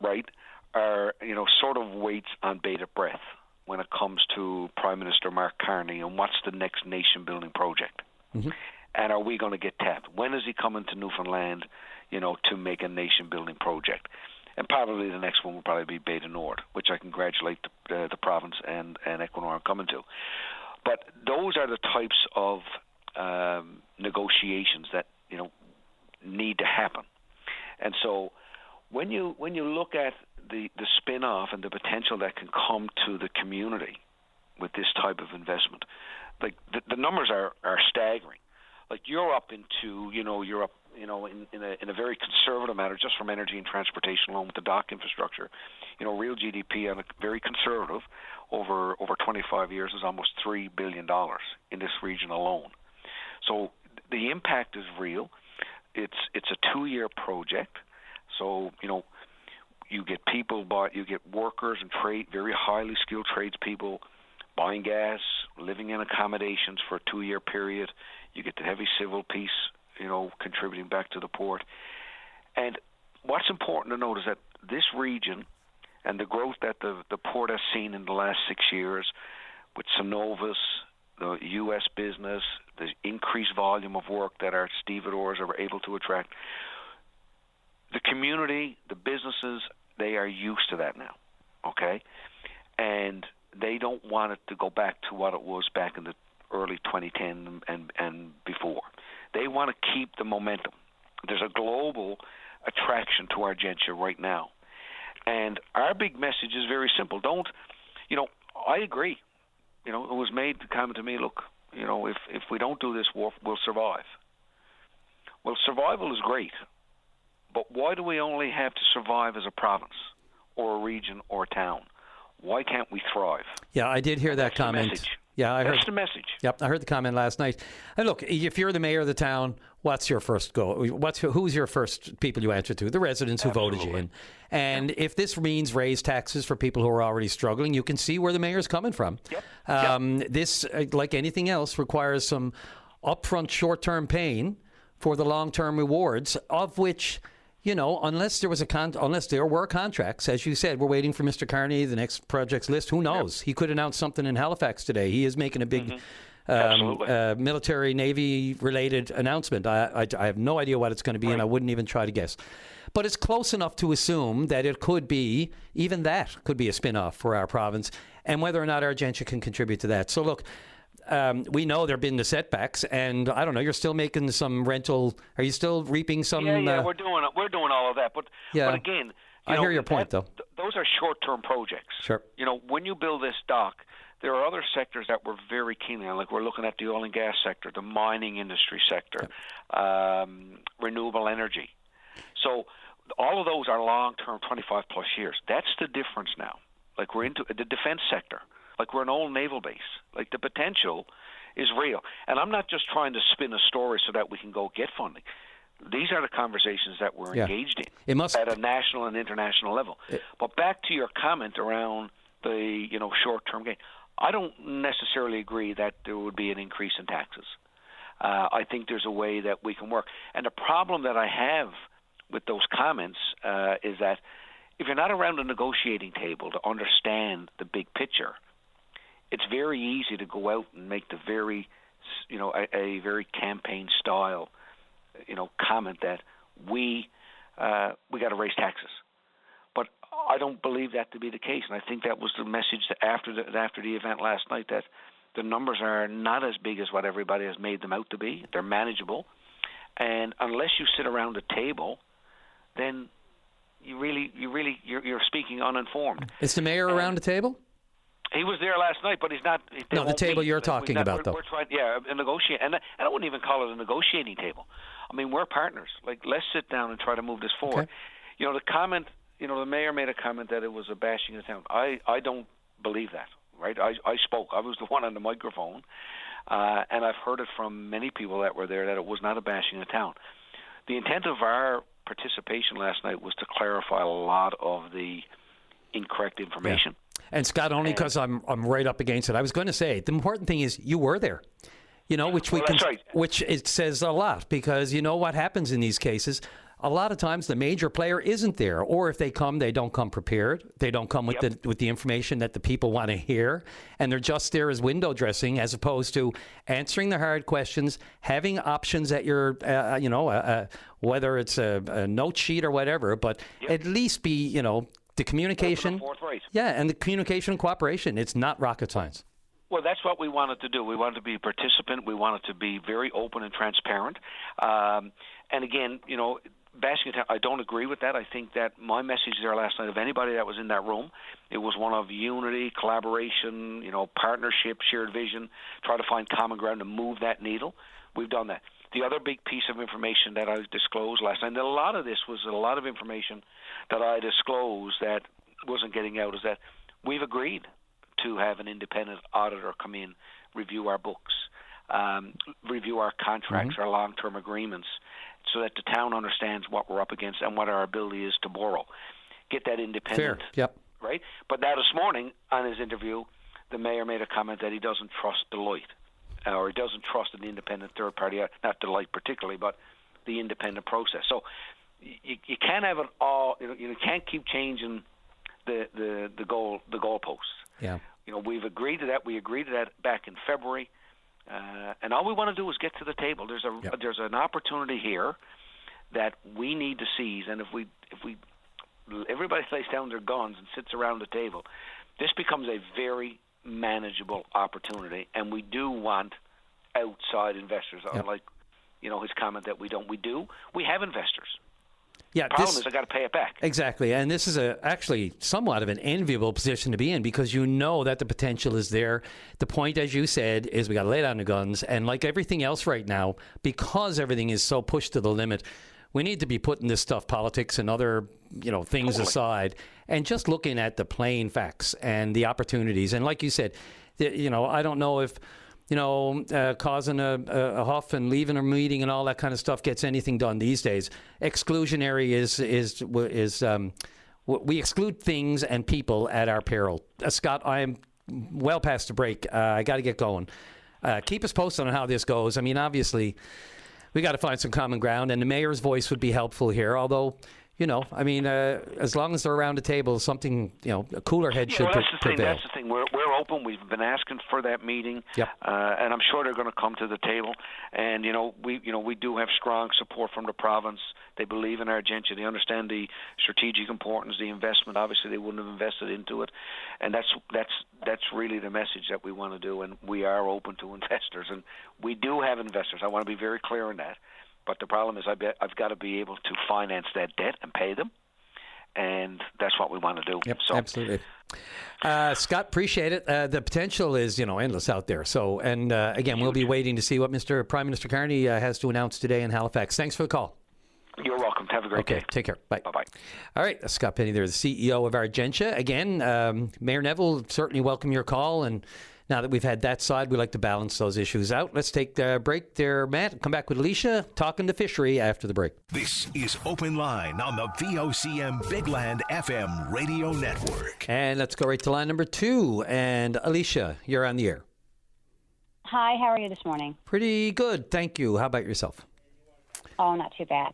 right, are, sort of waits on bated breath when it comes to Prime Minister Mark Carney and what's the next nation-building project. Mm-hmm. And are we going to get tapped? When is he coming to Newfoundland, to make a nation-building project? And probably the next one will probably be Bay du Nord, which I congratulate the province and Equinor on coming to. But those are the types of negotiations that, need to happen. And so when you look at the spin-off and the potential that can come to the community with this type of investment, like the numbers are staggering. Like, you're up into, in a very conservative manner, just from energy and transportation alone with the dock infrastructure, real GDP on a very conservative over 25 years is almost $3 billion in this region alone. So the impact is real. It's a 2-year project. So, you get people, you get workers and very highly skilled tradespeople buying gas, living in accommodations for a 2-year period. You get the heavy civil piece, contributing back to the port. And what's important to note is that this region and the growth that the port has seen in the last 6 years with Synovus, the U.S. business, the increased volume of work that our stevedores are able to attract, the community, the businesses, they are used to that now, okay? And they don't want it to go back to what it was back in the early 2010 and before. They want to keep the momentum. There's a global attraction to Argentia right now. And our big message is very simple. I agree. It was made to comment to me, look, if we don't do this, we'll survive. Well, survival is great. But why do we only have to survive as a province or a region or a town? Why can't we thrive? Yeah, I did hear that comment. That's the message. Yep, I heard the comment last night. And look, if you're the mayor of the town, what's your first goal? Who's your first people you answer to? The residents who voted you in. And if this means raise taxes for people who are already struggling, you can see where the mayor's coming from. This, like anything else, requires some upfront short-term pain for the long-term rewards, of which, unless there were contracts, as you said, we're waiting for Mr. Carney, the next projects list. Who knows? He could announce something in Halifax today. He is making a big military, Navy-related announcement. I have no idea what it's going to be, and I wouldn't even try to guess. But it's close enough to assume that it could be, even that could be a spin-off for our province, and whether or not Argentia can contribute to that. So look, we know there have been the setbacks, and I don't know, you're still making some rental. Are you still reaping some? Yeah, we're doing all of that. But again, I hear your point, though. Those are short-term projects. Sure. When you build this dock, there are other sectors that we're very keen on. Like, we're looking at the oil and gas sector, the mining industry sector, renewable energy. So all of those are long-term, 25-plus years. That's the difference now. Like, we're into the defense sector. Like, we're an old naval base. Like, the potential is real. And I'm not just trying to spin a story so that we can go get funding. These are the conversations that we're engaged in at a national and international level. But back to your comment around the short-term gain, I don't necessarily agree that there would be an increase in taxes. I think there's a way that we can work. And the problem that I have with those comments is that if you're not around a negotiating table to understand the big picture, it's very easy to go out and make the very, a very campaign style, comment that we got to raise taxes. But I don't believe that to be the case, and I think that was the message after the event last night, that the numbers are not as big as what everybody has made them out to be. They're manageable, and unless you sit around a table, then you're speaking uninformed. Is the mayor around the table? He was there last night, but he's not. No, the table you're talking about, though. We're trying, a negotiate, and I wouldn't even call it a negotiating table. I mean, we're partners. Like, let's sit down and try to move this forward. Okay. The comment, the mayor made a comment that it was a bashing of the town. I don't believe that, right? I spoke. I was the one on the microphone, and I've heard it from many people that were there that it was not a bashing of the town. The intent of our participation last night was to clarify a lot of the incorrect information. Yeah. And Scott, only because I'm right up against it. I was going to say the important thing is you were there, which which it says a lot, because what happens in these cases. A lot of times the major player isn't there, or if they come, they don't come prepared. They don't come with the information that the people want to hear, and they're just there as window dressing, as opposed to answering the hard questions, having options at your, whether it's a note sheet or whatever, but at least be, the communication. Yeah, and the communication and cooperation. It's not rocket science. Well, that's what we wanted to do. We wanted to be a participant. We wanted to be very open and transparent. And again, bashing it, I don't agree with that. I think that my message there last night of anybody that was in that room, it was one of unity, collaboration, partnership, shared vision, try to find common ground to move that needle. We've done that. The other big piece of information that I disclosed last night, and a lot of this was a lot of information that I disclosed that wasn't getting out, is that we've agreed to have an independent auditor come in, review our books, review our contracts, our long-term agreements, so that the town understands what we're up against and what our ability is to borrow. Get that independent. Fair. Yep. Right? But now this morning, on his interview, the mayor made a comment that he doesn't trust Deloitte, or he doesn't trust an independent third party, not Deloitte particularly, but the independent process. So you can't have it all. You can't keep changing the goalposts. Yeah. We've agreed to that. We agreed to that back in February. And all we want to do is get to the table. There's an opportunity here that we need to seize. And if we everybody lays down their guns and sits around the table, this becomes a very manageable opportunity. And we do want outside investors, unlike his comment that we don't. We have investors. Yeah, the problem is I got to pay it back. Exactly, and this is actually somewhat of an enviable position to be in, because you know that the potential is there. The point, as you said, is we got to lay down the guns, and like everything else right now, because everything is so pushed to the limit, we need to be putting this stuff, politics and other things aside, and just looking at the plain facts and the opportunities. And like you said, I don't know if causing a huff and leaving a meeting and all that kind of stuff gets anything done these days. Exclusionary is we exclude things and people at our peril. Scott, I am well past the break. I got to get going. Keep us posted on how this goes. I mean, obviously, we got to find some common ground, and the mayor's voice would be helpful here. Although, as long as they're around the table, something, a cooler head should prevail. That's the thing. We're open. We've been asking for that meeting, and I'm sure they're going to come to the table. And we do have strong support from the province. They believe in our agenda. They understand the strategic importance, the investment. Obviously, they wouldn't have invested into it, and that's really the message that we want to do. And we are open to investors, and we do have investors. I want to be very clear on that. But the problem is I've got to be able to finance that debt and pay them, and that's what we want to do. Yep, absolutely. Scott, appreciate it. The potential is, endless out there. So, and again, we'll be waiting to see what Mr. Prime Minister Carney has to announce today in Halifax. Thanks for the call. You're welcome. Have a great day. Take care. Bye. Bye-bye. All right, Scott Penny there, the CEO of Argentia. Again, Mayor Neville, certainly welcome your call, and now that we've had that side, we like to balance those issues out. Let's take a break there, Matt. Come back with Alicia talking to fishery after the break. This is Open Line on the VOCM Big Land FM radio network. And let's go right to line number 2. And Alicia, you're on the air. Hi, how are you this morning? Pretty good, thank you. How about yourself? Oh, not too bad.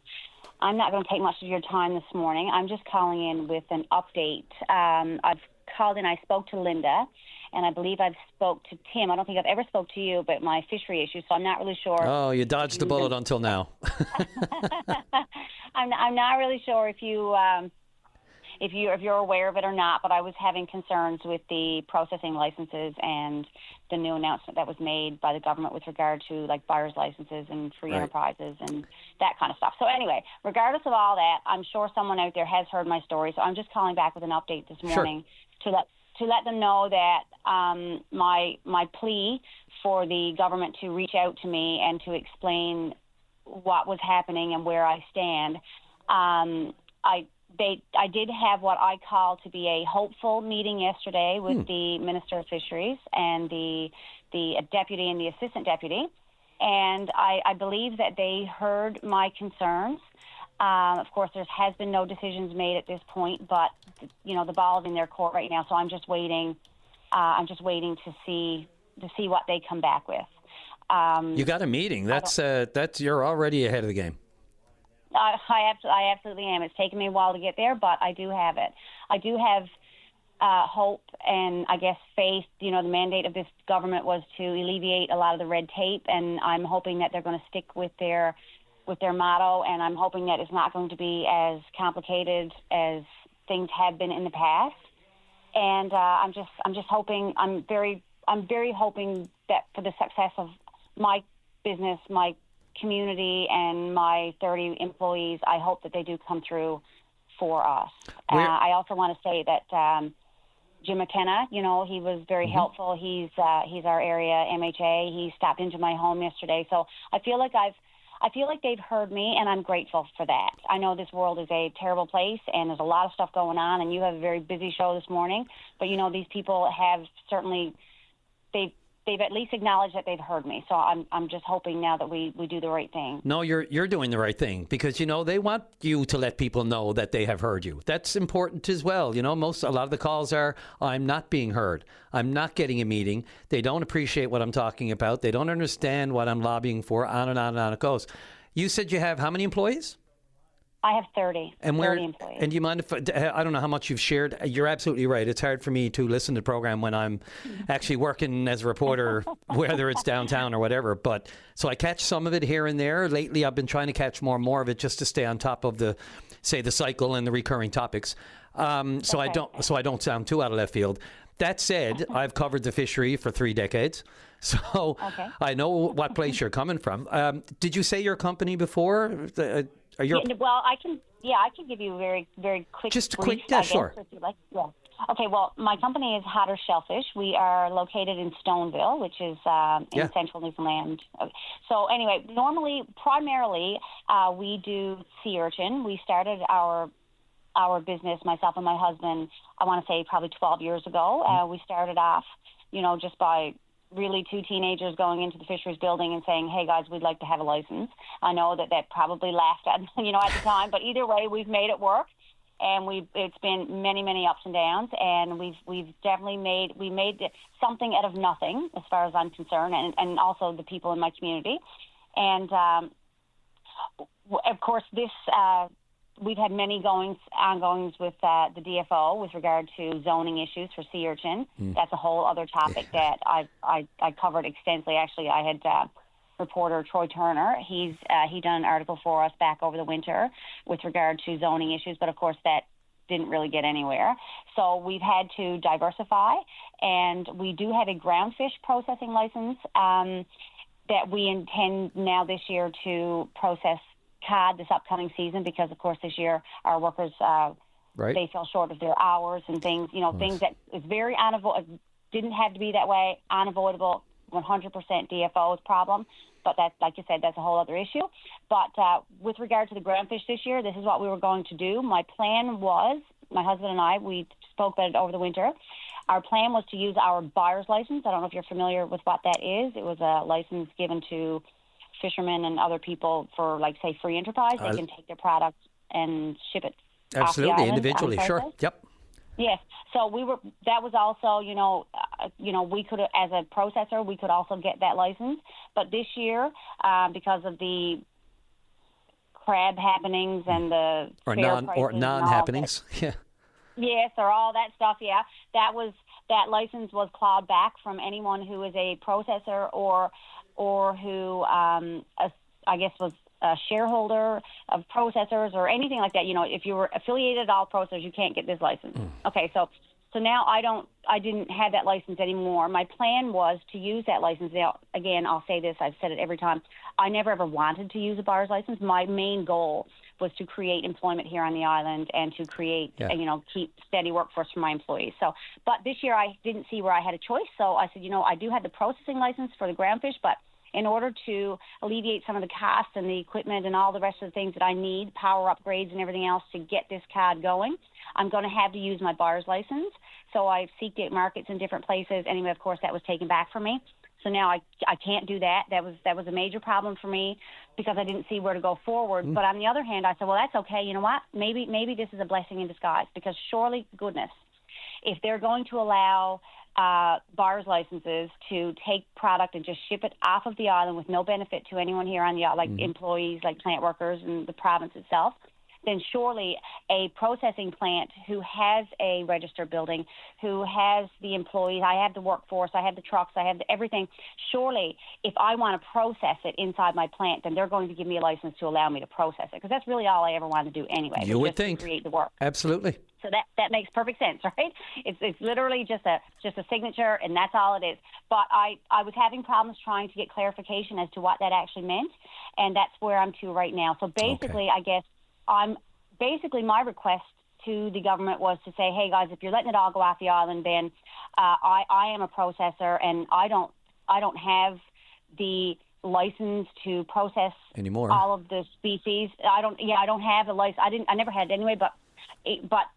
I'm not going to take much of your time this morning. I'm just calling in with an update. I've called in, I spoke to Linda, and I believe I've spoke to Tim. I don't think I've ever spoke to you about my fishery issue, so I'm not really sure. Oh, you dodged the bullet until now. I'm not really sure if you're aware of it or not, but I was having concerns with the processing licenses and the new announcement that was made by the government with regard to like buyer's licenses and free enterprises and that kind of stuff. So anyway, regardless of all that, I'm sure someone out there has heard my story, so I'm just calling back with an update this morning to let them know that my plea for the government to reach out to me and to explain what was happening and where I stand. I did have what I call to be a hopeful meeting yesterday with the Minister of Fisheries and the deputy and the assistant deputy, and I believe that they heard my concerns. Of course, there has been no decisions made at this point, but the ball is in their court right now. So I'm just waiting. To see what they come back with. You got a meeting. That's you're already ahead of the game. I absolutely am. It's taken me a while to get there, but I do have it. I do have hope and, I guess, faith. The mandate of this government was to alleviate a lot of the red tape, and I'm hoping that they're going to stick with their motto, and I'm hoping that it's not going to be as complicated as things have been in the past. And I'm just hoping. I'm very hoping that for the success of my business, my community, and my 30 employees, I hope that they do come through for us. I also want to say that Jim McKenna, he was very helpful. He's our area MHA. He stopped into my home yesterday, so I feel like they've heard me, and I'm grateful for that. I know this world is a terrible place, and there's a lot of stuff going on, and you have a very busy show this morning. But these people have certainly they've at least acknowledged that they've heard me. So I'm just hoping now that we do the right thing. No, you're doing the right thing, because they want you to let people know that they have heard you. That's important as well. A lot of the calls are, I'm not being heard. I'm not getting a meeting. They don't appreciate what I'm talking about. They don't understand what I'm lobbying for. On and on and on it goes. You said you have how many employees? I have 30. And 30 employees. And do you mind if I don't know how much you've shared? You're absolutely right. It's hard for me to listen to the program when I'm actually working as a reporter, whether it's downtown or whatever. But so I catch some of it here and there. Lately, I've been trying to catch more and more of it just to stay on top of the cycle and the recurring topics. So I don't sound too out of left field. That said, I've covered the fishery for 3 decades, so I know what place you're coming from. Did you say your company before? Well, I can give you a very, very quick. Just a brief, quick, yeah, sure. If you like. Yeah. Okay. Well, my company is Hotter Shellfish. We are located in Stoneville, which is in central Newfoundland. So anyway, primarily, we do sea urchin. We started our business, myself and my husband, I want to say probably 12 years ago. We started off, just by really 2 teenagers going into the fisheries building and saying, hey guys, we'd like to have a license. I know that probably laughed at, at the time, but either way, we've made it work, and it's been many, many ups and downs, and we've definitely made something out of nothing as far as I'm concerned, and also the people in my community. And of course, this, we've had many ongoings with the DFO with regard to zoning issues for sea urchin. That's a whole other topic that I covered extensively. Actually, I had reporter Troy Turner. He done an article for us back over the winter with regard to zoning issues, but of course that didn't really get anywhere. So we've had to diversify, and we do have a groundfish processing license that we intend now this year to process cod this upcoming season, because of course this year our workers they fell short of their hours and things, things that is very didn't have to be that way, unavoidable, 100% DFO's problem. But that's, like you said, that's a whole other issue. But with regard to the groundfish this year, this is what we were going to do. My plan was, my husband and I, we spoke about it over the winter. Our plan was to use our buyer's license. I don't know if you're familiar with what that is. It was a license given to fishermen and other people for, like, say, free enterprise. They can take their product and ship it absolutely off the island, individually. Sure. Yep. Yes. So that was also, we could, as a processor, we could also get that license. But this year, because of the crab happenings and the non-happenings, yeah. Yes, or all that stuff. Yeah, that license was clawed back from anyone who is a processor or who I guess was a shareholder of processors or anything like that. If you were affiliated at all processors, you can't get this license. Okay, so now I didn't have that license anymore. My plan was to use that license. Now, again, I'll say this, I've said it every time. I never ever wanted to use a bar's license. My main goal was to create employment here on the island and to create, keep steady workforce for my employees. So, but this year I didn't see where I had a choice. So I said, I do have the processing license for the groundfish, but in order to alleviate some of the costs and the equipment and all the rest of the things that I need, power upgrades and everything else to get this cod going, I'm going to have to use my bar's license. So I've seeked out markets in different places. Anyway, of course, that was taken back from me. So now I can't do that. That was a major problem for me because I didn't see where to go forward. But on the other hand, I said, well, that's okay. You know what? Maybe this is a blessing in disguise because surely, goodness, if they're going to allow bar's licenses to take product and just ship it off of the island with no benefit to anyone here on the island, like employees, like plant workers and the province itself, then surely a processing plant who has a registered building, who has the employees, I have the workforce, I have the trucks, I have everything. Surely, if I want to process it inside my plant, then they're going to give me a license to allow me to process it, because that's really all I ever want to do anyway. You would just think. To create the work. Absolutely. So that makes perfect sense, right? It's literally just a signature, and that's all it is. But I was having problems trying to get clarification as to what that actually meant, and that's where I'm to right now. So basically, I guess my request to the government was to say, hey guys, if you're letting it all go off the island, then I am a processor, and I don't have the license to process anymore all of the species. I don't have the license. I never had it anyway, but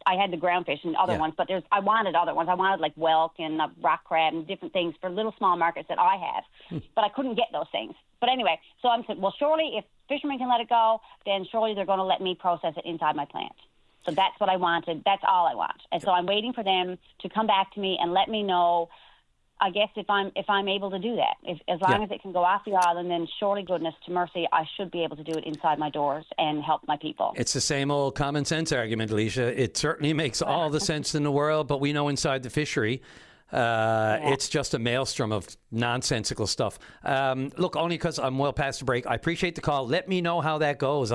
I had the groundfish and other ones, but I wanted other ones. I wanted like whelk and rock crab and different things for little small markets that I have, but I couldn't get those things. But anyway, so I'm saying, well, surely if fishermen can let it go, then surely they're going to let me process it inside my plant. So that's what I wanted. That's all I want. And so I'm waiting for them to come back to me and let me know, I guess, if I'm able to do that. As long as it can go off the island, then surely, goodness to mercy, I should be able to do it inside my doors and help my people. It's the same old common sense argument, Alicia. It certainly makes all the sense in the world, but we know inside the fishery, it's just a maelstrom of nonsensical stuff. Look, only because I'm well past the break, I appreciate the call. Let me know how that goes.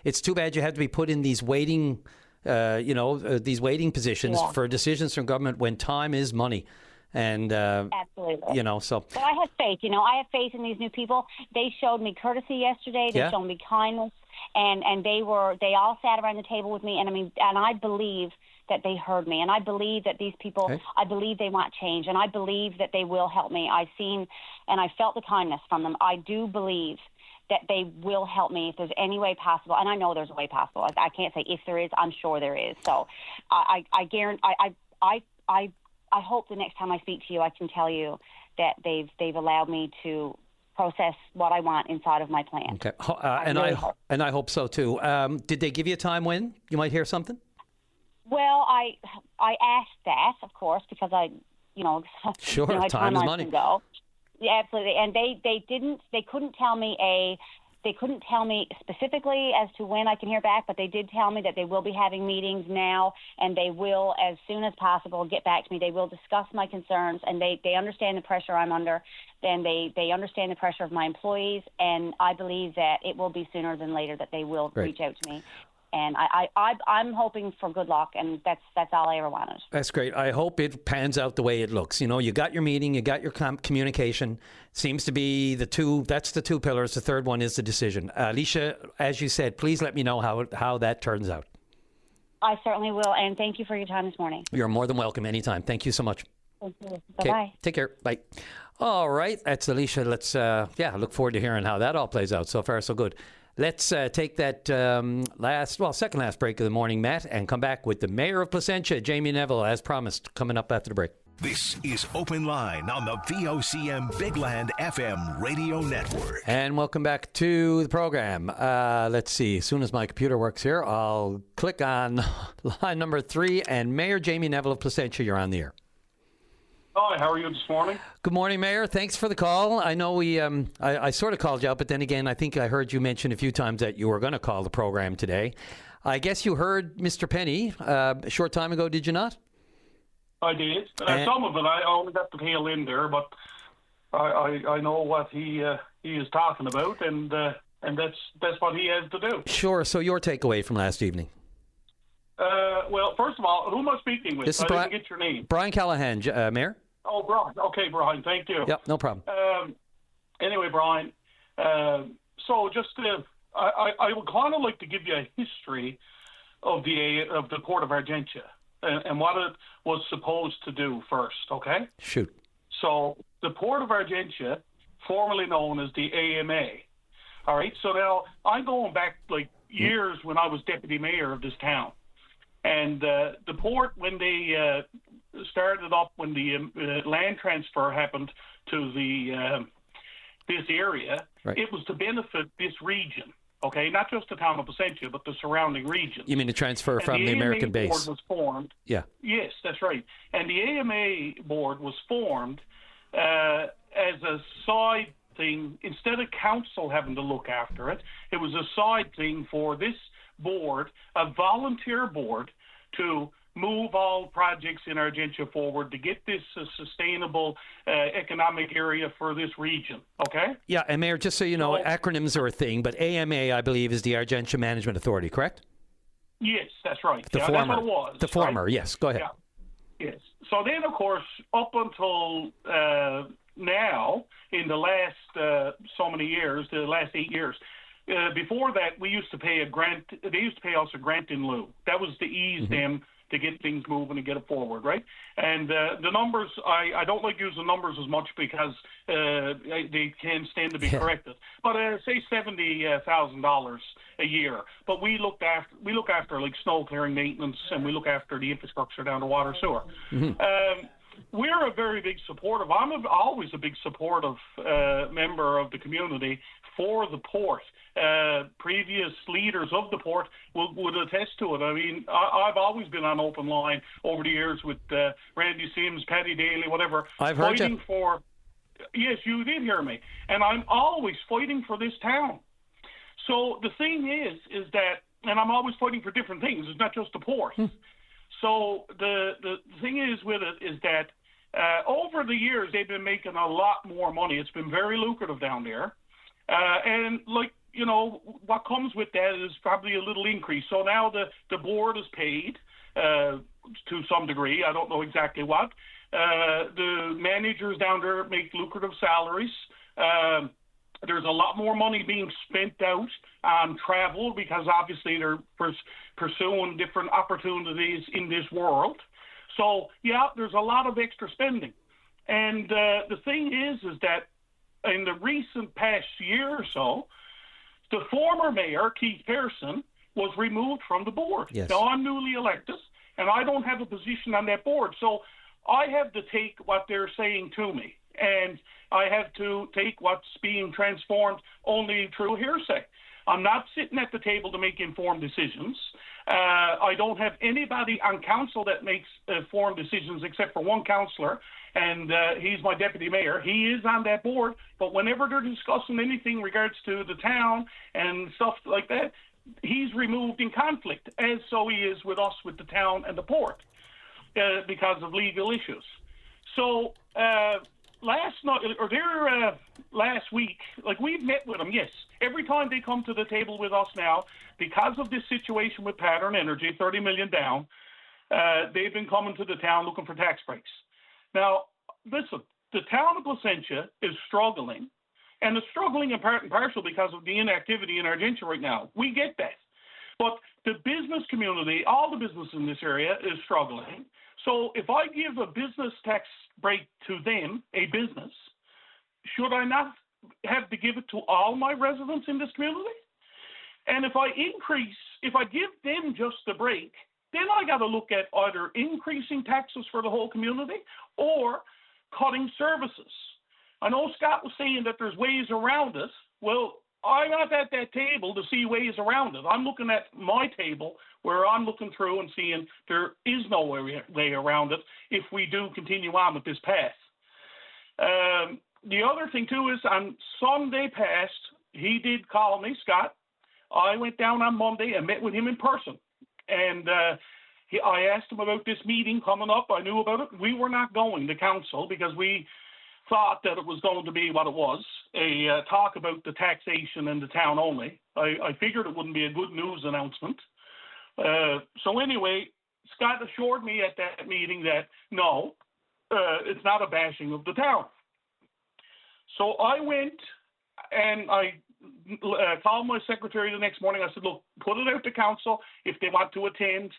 It's too bad you have to be put in these waiting, these waiting positions for decisions from government when time is money. And absolutely, so. But I have faith. I have faith in these new people. They showed me courtesy yesterday. They showed me kindness, and they all sat around the table with me. And I believe that they heard me, and I believe that these people, I believe they want change, and I believe that they will help me. I've seen, and I felt the kindness from them. I do believe that they will help me if there's any way possible, and I know there's a way possible. I can't say if there is. I'm sure there is. So I guarantee. I hope the next time I speak to you, I can tell you that they've allowed me to process what I want inside of my plant. Okay, and I hope so too. Did they give you a time when you might hear something? Well, I asked that, of course, because sure, time is money. Go. Yeah, absolutely, and they couldn't tell me specifically as to when I can hear back, but they did tell me that they will be having meetings now, and they will, as soon as possible, get back to me. They will discuss my concerns, and they understand the pressure I'm under, and they understand the pressure of my employees, and I believe that it will be sooner than later that they will reach out to me. And I'm hoping for good luck, and that's all I ever wanted. That's great. I hope it pans out the way it looks. You got your meeting, you got your communication. Seems to be that's the two pillars. The third one is the decision. Alicia, as you said, please let me know how that turns out. I certainly will, and thank you for your time this morning. You're more than welcome anytime. Thank you so much. Thank you. Bye-bye. Take care. Bye. All right. That's Alicia. Let's, look forward to hearing how that all plays out. So far, so good. Let's take that second last break of the morning, Matt, and come back with the Mayor of Placentia, Jamie Neville, as promised, coming up after the break. This is Open Line on the VOCM Big Land FM radio network. And welcome back to the program. Let's see. As soon as my computer works here, I'll click on line number 3, and Mayor Jamie Neville of Placentia, you're on the air. Hi, how are you this morning? Good morning, Mayor. Thanks for the call. I know I sort of called you out, but then again, I think I heard you mention a few times that you were going to call the program today. I guess you heard Mr. Penny a short time ago, did you not? I did. Some of it I only got the tail end there, but I know what he is talking about, and that's what he has to do. Sure. So your takeaway from last evening? Well, first of all, who am I speaking with? This is I didn't get your name. Brian Callahan, Mayor. Oh, Brian. Okay, Brian. Thank you. Yep, no problem. Anyway, Brian. So just I would kind of like to give you a history of the Port of Argentia and what it was supposed to do first. Okay. Shoot. So the Port of Argentia, formerly known as the AMA. All right. So now I'm going back like years when I was deputy mayor of this town. And the port, when they started up, when the land transfer happened to this area, right. It was to benefit this region, okay? Not just the town of Placentia, but the surrounding region. You mean the transfer from the American base? Board was formed. Yeah. Yes, that's right. And the AMA board was formed as a side thing. Instead of council having to look after it, it was a side thing for this board, a volunteer board, to move all projects in Argentia forward to get this sustainable economic area for this region, okay? Yeah, and Mayor, just so you know, acronyms are a thing, but AMA, I believe, is the Argentia Management Authority, correct? Yes, that's right. The former. That's what it was. The former, right? Yes. Go ahead. Yeah. Yes. So then, of course, up until now, in the last so many years, the last 8 years, before that, we used to pay a grant. They used to pay us a grant in lieu. That was to ease them to get things moving and get it forward, right? And the numbers, I don't like using numbers as much because they can stand to be corrected. But say $70,000 a year. But we look after like snow clearing maintenance, and we look after the infrastructure down to water sewer. We're a very big supportive. I'm always a big supportive member of the community for the port. Previous leaders of the port would attest to it. I mean, I've always been on open line over the years with Randy Sims, Paddy Daly, whatever. I've heard you. Yes, you did hear me. And I'm always fighting for this town. So the thing is that, and I'm always fighting for different things. It's not just the port. So the thing is with it is that over the years, they've been making a lot more money. It's been very lucrative down there. And like, you know, what comes with that is probably a little increase. So now the board is paid to some degree. I don't know exactly what. The managers down there make lucrative salaries. There's a lot more money being spent out on travel because obviously they're pursuing different opportunities in this world. So, yeah, there's a lot of extra spending. And the thing is that in the recent past year or so, the former mayor, Keith Pearson, was removed from the board. Yes. Now, I'm newly elected, and I don't have a position on that board. So I have to take what they're saying to me, and I have to take what's being transformed only through hearsay. I'm not sitting at the table to make informed decisions. I don't have anybody on council that makes informed decisions except for one councillor, and he's my deputy mayor. He is on that board, but whenever they're discussing anything in regards to the town and stuff like that, he's removed in conflict, as so he is with us, with the town and the port, because of legal issues. So last week, like, we've met with them, yes. Every time they come to the table with us now, because of this situation with Pattern Energy, 30 million down, they've been coming to the town looking for tax breaks. Now, listen, the town of Placentia is struggling, and it's struggling in part and parcel because of the inactivity in Argentia right now. We get that. But the business community, all the business in this area is struggling. So if I give a business tax break to them, a business, should I not have to give it to all my residents in this community? And if I give them just the break, then I got to look at either increasing taxes for the whole community or cutting services. I know Scott was saying that there's ways around it. Well, I'm not at that table to see ways around it. I'm looking at my table where I'm looking through and seeing there is no way around it if we do continue on with this path. The other thing, too, is on Sunday past, he did call me, Scott, I went down on Monday and met with him in person. And I asked him about this meeting coming up. I knew about it. We were not going to council because we thought that it was going to be what it was, a talk about the taxation in the town only. I figured it wouldn't be a good news announcement. So anyway, Scott assured me at that meeting that, no, it's not a bashing of the town. So I went and I called my secretary the next morning. I said, look, put it out to council. If they want to attend,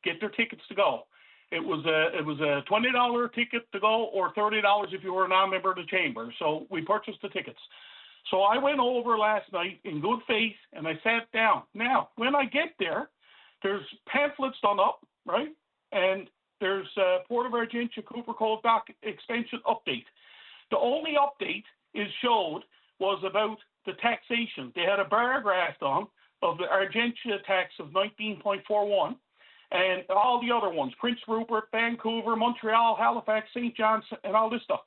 get their tickets to go. It was a $20 ticket to go or $30 if you were a non-member of the chamber. So we purchased the tickets. So I went over last night in good faith and I sat down. Now, when I get there, there's pamphlets done up, right? And there's Port of Argentia Cooper Cove Dock expansion update. The only update is showed was about the taxation. They had a bar graph on of the Argentia tax of 19.41 and all the other ones, Prince Rupert, Vancouver, Montreal, Halifax, St. John's, and all this stuff.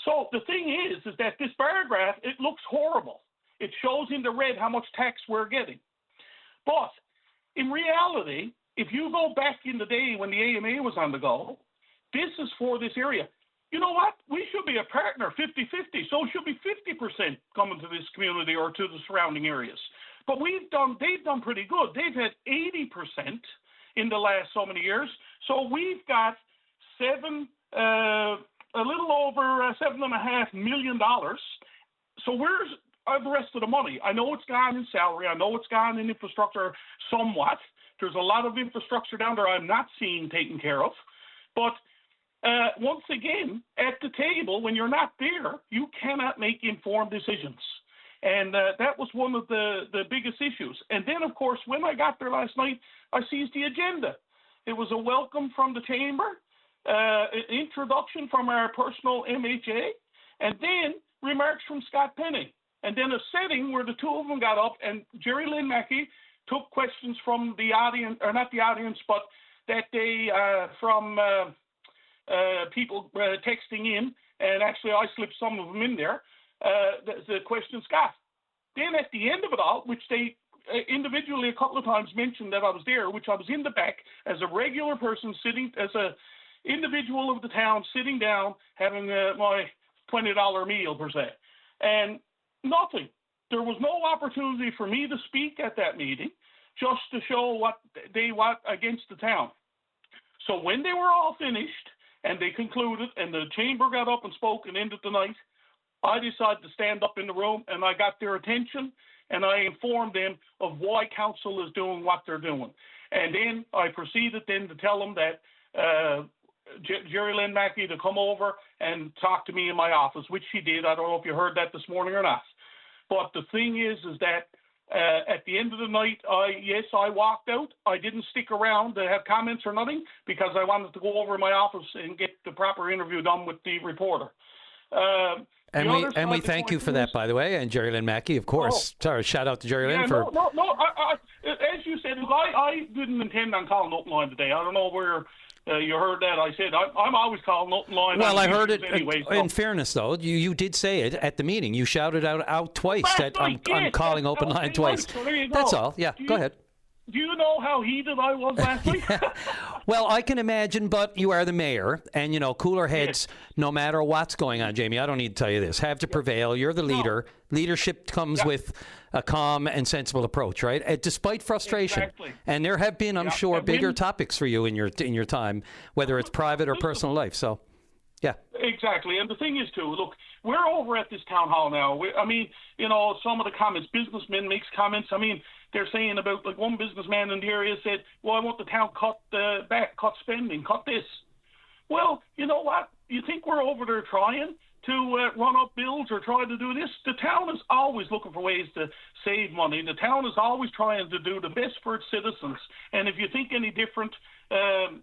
So the thing is that this bar graph, it looks horrible. It shows in the red how much tax we're getting. But in reality, if you go back in the day when the AMA was on the go, this is for this area. You know what? We should be a partner, 50-50. So it should be 50% coming to this community or to the surrounding areas. But they've done pretty good. They've had 80% in the last so many years. So we've got a little over $7.5 million. So where's the rest of the money? I know it's gone in salary. I know it's gone in infrastructure somewhat. There's a lot of infrastructure down there I'm not seeing taken care of. But once again, at the table, when you're not there, you cannot make informed decisions. And that was one of the biggest issues. And then, of course, when I got there last night, I seized the agenda. It was a welcome from the chamber, an introduction from our personal MHA, and then remarks from Scott Penny. And then a setting where the two of them got up, and Jerry Lynn Mackey took questions from the audience, or not the audience, but that they, from people texting in, and actually I slipped some of them in there, the questions got. Then at the end of it all, which they individually a couple of times mentioned that I was there, which I was in the back as a regular person sitting, as a individual of the town, sitting down, having my $20 meal per se. And nothing. There was no opportunity for me to speak at that meeting, just to show what they want against the town. So when they were all finished and they concluded and the chamber got up and spoke and ended the night, I decided to stand up in the room and I got their attention and I informed them of why council is doing what they're doing. And then I proceeded then to tell them that Jerry Lynn Mackey to come over and talk to me in my office, which she did. I don't know if you heard that this morning or not. But the thing is that at the end of the night, I walked out. I didn't stick around to have comments or nothing because I wanted to go over in my office and get the proper interview done with the reporter. And we thank you for that, by the way, and Jerry Lynn Mackey, of course. Sorry, shout out to Jerry Lynn for... No. As you said, I didn't intend on calling open line today. I don't know where you heard that. I said I'm always calling open line. Well, I heard it. Anyway, in fairness, though, you did say it at the meeting. You shouted out twice that I'm calling open line twice. So there you go. That's all. Yeah, go ahead. Do you know how heated I was last week? Well, I can imagine, but you are the mayor, and, cooler heads, no matter what's going on, Jamie, I don't need to tell you this, have to prevail. You're the leader. No. Leadership comes with a calm and sensible approach, right? Despite frustration. Exactly. And there have been, I'm sure, bigger topics for you in your time, whether it's private or personal life. So, yeah. Exactly. And the thing is, too, look, we're over at this town hall now. Some of the comments, businessmen makes comments. They're saying about, like, one businessman in the area said, well, I want the town cut spending, cut this. Well, you know what? You think we're over there trying to run up bills or try to do this? The town is always looking for ways to save money. The town is always trying to do the best for its citizens. And if you think any different,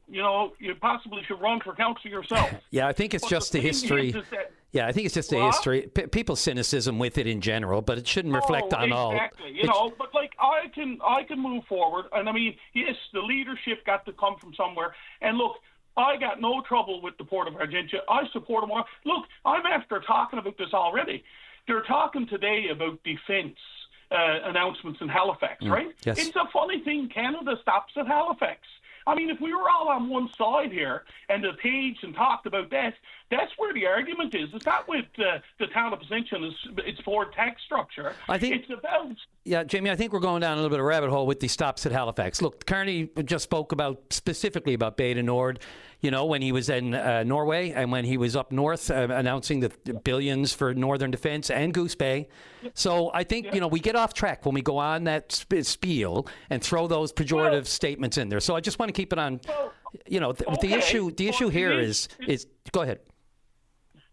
you possibly should run for council yourself. Yeah, I think it's just the history. Yeah, I think it's just the history. People's cynicism with it in general, but it shouldn't reflect on all. Exactly. But like I can move forward, and yes, the leadership got to come from somewhere. And look, I got no trouble with the Port of Argentia. I support them. Look, I'm after talking about this already. They're talking today about defense announcements in Halifax, right? Yes. It's a funny thing. Canada stops at Halifax. I mean, if we were all on one side here and the page and talked about that, that's where the argument is. It's not with the town of Ascension. It's for tax structure. I think it's about. Yeah, Jamie, I think we're going down a little bit of a rabbit hole with the stops at Halifax. Look, Carney just spoke specifically about Beta Nord, when he was in Norway and when he was up north announcing the billions for Northern Defence and Goose Bay. So I think, we get off track when we go on that spiel and throw those pejorative statements in there. So I just want to keep it on, the issue here is go ahead.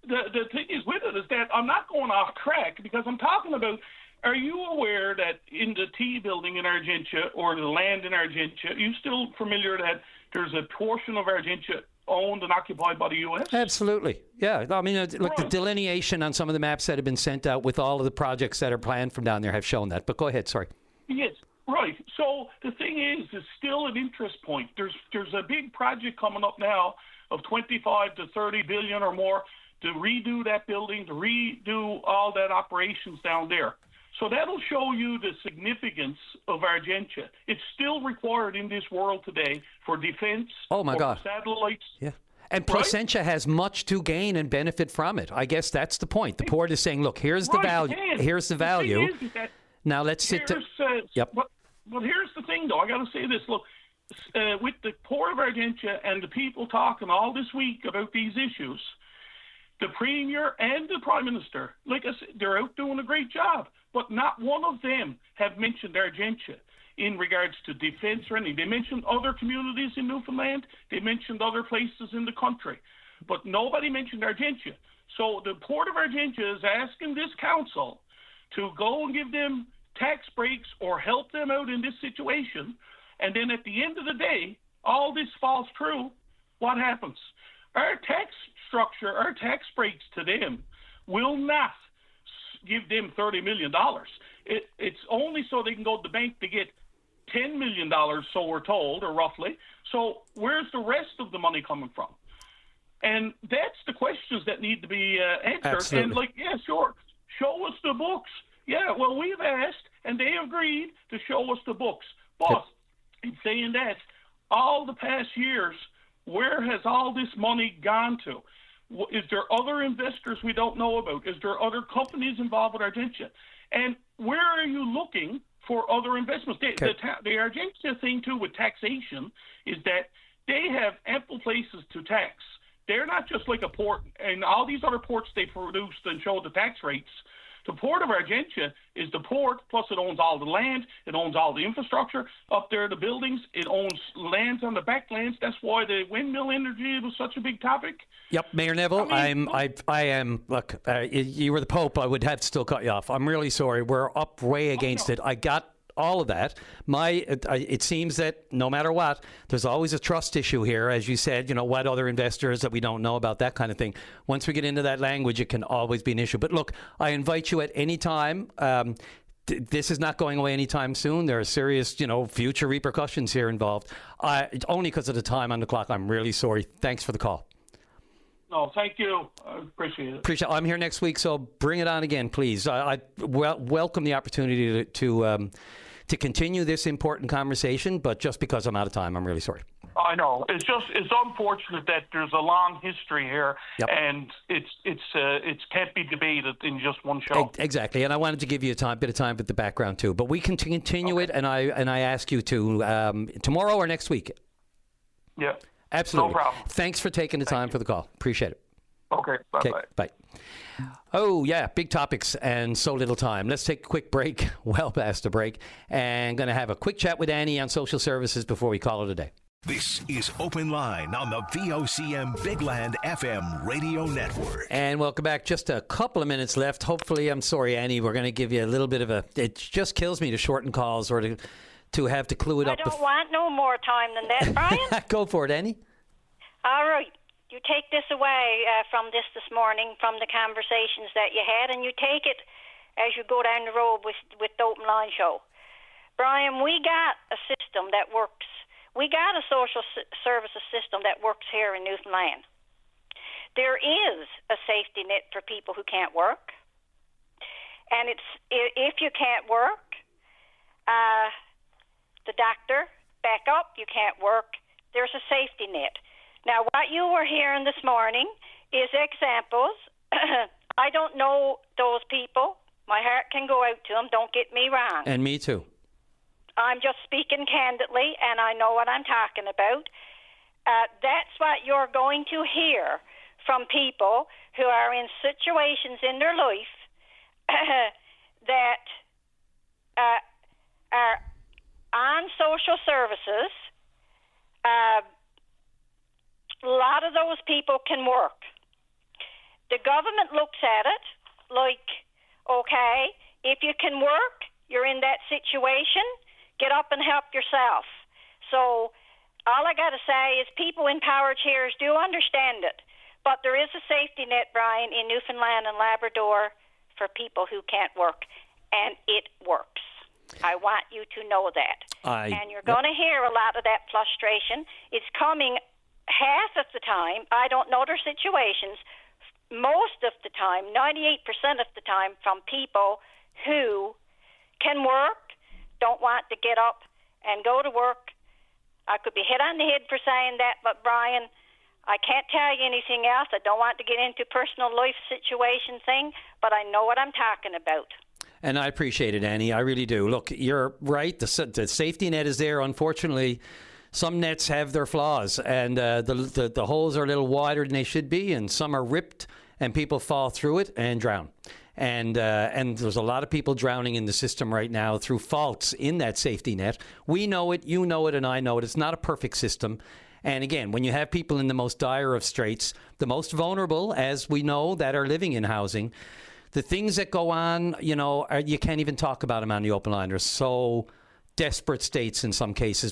The thing is with it is that I'm not going off track because I'm talking about. Are you aware that in the T building in Argentia or the land in Argentia, are you still familiar that there's a portion of Argentia owned and occupied by the U.S.? Absolutely. Yeah. I mean, look, the delineation on some of the maps that have been sent out with all of the projects that are planned from down there have shown that. But go ahead. Sorry. Yes. Right. So the thing is, it's still an interest point. There's a big project coming up now of 25 to 30 billion or more to redo that building, to redo all that operations down there. So that'll show you the significance of Argentia. It's still required in this world today for defense. Oh, my God. For satellites. Yeah. And Placentia has much to gain and benefit from it. I guess that's the point. The port is saying, look, here's the value. Here's the value. Now let's sit to... Yep. But here's the thing, though. I got to say this. Look, with the Port of Argentia and the people talking all this week about these issues, the Premier and the Prime Minister, like I said, they're out doing a great job. But not one of them have mentioned Argentia in regards to defense or anything. They mentioned other communities in Newfoundland. They mentioned other places in the country. But nobody mentioned Argentia. So the Port of Argentia is asking this council to go and give them tax breaks or help them out in this situation. And then at the end of the day, all this falls through. What happens? Our tax structure, our tax breaks to them will not give them $30 million. It's only so they can go to the bank to get $10 million, so we're told, or roughly. So where's the rest of the money coming from? And that's the questions that need to be answered. Absolutely. And sure, show us the books. Yeah, well, we've asked, and they agreed to show us the books. But in saying that, all the past years, where has all this money gone to? Is there other investors we don't know about? Is there other companies involved with Argentia? And where are you looking for other investments? The Argentia thing, too, with taxation is that they have ample places to tax. They're not just like a port, and all these other ports they produced and showed the tax rates. The Port of Argentia is the port, plus it owns all the land, it owns all the infrastructure up there, the buildings, it owns lands on the backlands. That's why the windmill energy was such a big topic. Yep, Mayor Neville, I am. Look, you were the Pope. I would have to still cut you off. I'm really sorry. We're up way against it. I got all of that. It seems that no matter what, there's always a trust issue here, as you said. What other investors that we don't know about, that kind of thing. Once we get into that language, it can always be an issue. But look, I invite you at any time. This is not going away anytime soon. There are serious, future repercussions here involved. Only because of the time on the clock. I'm really sorry. Thanks for the call. No, thank you. I appreciate it. I'm here next week, so bring it on again, please. I welcome the opportunity to continue this important conversation, but just because I'm out of time, I'm really sorry. I know. It's unfortunate that there's a long history here, and it can't be debated in just one show. Exactly, and I wanted to give you a bit of time with the background too. But we can continue it, and I ask you to tomorrow or next week. Yeah. Absolutely. No problem. Thanks for taking the time for the call. Appreciate it. Okay. Bye-bye. Okay, bye. Oh, yeah, big topics and so little time. Let's take a quick break, well past a break, and going to have a quick chat with Annie on social services before we call it a day. This is Open Line on the VOCM Big Land FM radio network. And welcome back. Just a couple of minutes left. Hopefully, I'm sorry, Annie, we're going to give you a little bit of it just kills me to shorten calls or to have to clue it up. I don't want no more time than that, Brian. Go for it, Annie. All right. You take this away from this morning, from the conversations that you had, and you take it as you go down the road with the Open Line show. Brian, we got a system that works. We got a social services system that works here in Newfoundland. There is a safety net for people who can't work. And if you can't work, the doctor, back up, you can't work, there's a safety net. Now, what you were hearing this morning is examples. I don't know those people. My heart can go out to them, don't get me wrong. And me too. I'm just speaking candidly, and I know what I'm talking about. That's what you're going to hear from people who are in situations in their life that are on social services. A lot of those people can work. The government looks at it like, okay, if you can work, you're in that situation, get up and help yourself. So all I got to say is people in power chairs do understand it, but there is a safety net, Brian, in Newfoundland and Labrador for people who can't work, and it works. I want you to know that. And you're going to hear a lot of that frustration. It's coming half of the time. I don't know their situations. Most of the time, 98% of the time, from people who can work, don't want to get up and go to work. I could be hit on the head for saying that, but Brian, I can't tell you anything else. I don't want to get into personal life situation thing, but I know what I'm talking about. And I appreciate it, Annie. I really do. Look, you're right. The safety net is there. Unfortunately, some nets have their flaws, and the holes are a little wider than they should be, and some are ripped, and people fall through it and drown. And there's a lot of people drowning in the system right now through faults in that safety net. We know it, you know it, and I know it. It's not a perfect system. And again, when you have people in the most dire of straits, the most vulnerable, as we know, that are living in housing, the things that go on, you can't even talk about them on the open line. They're so desperate states in some cases.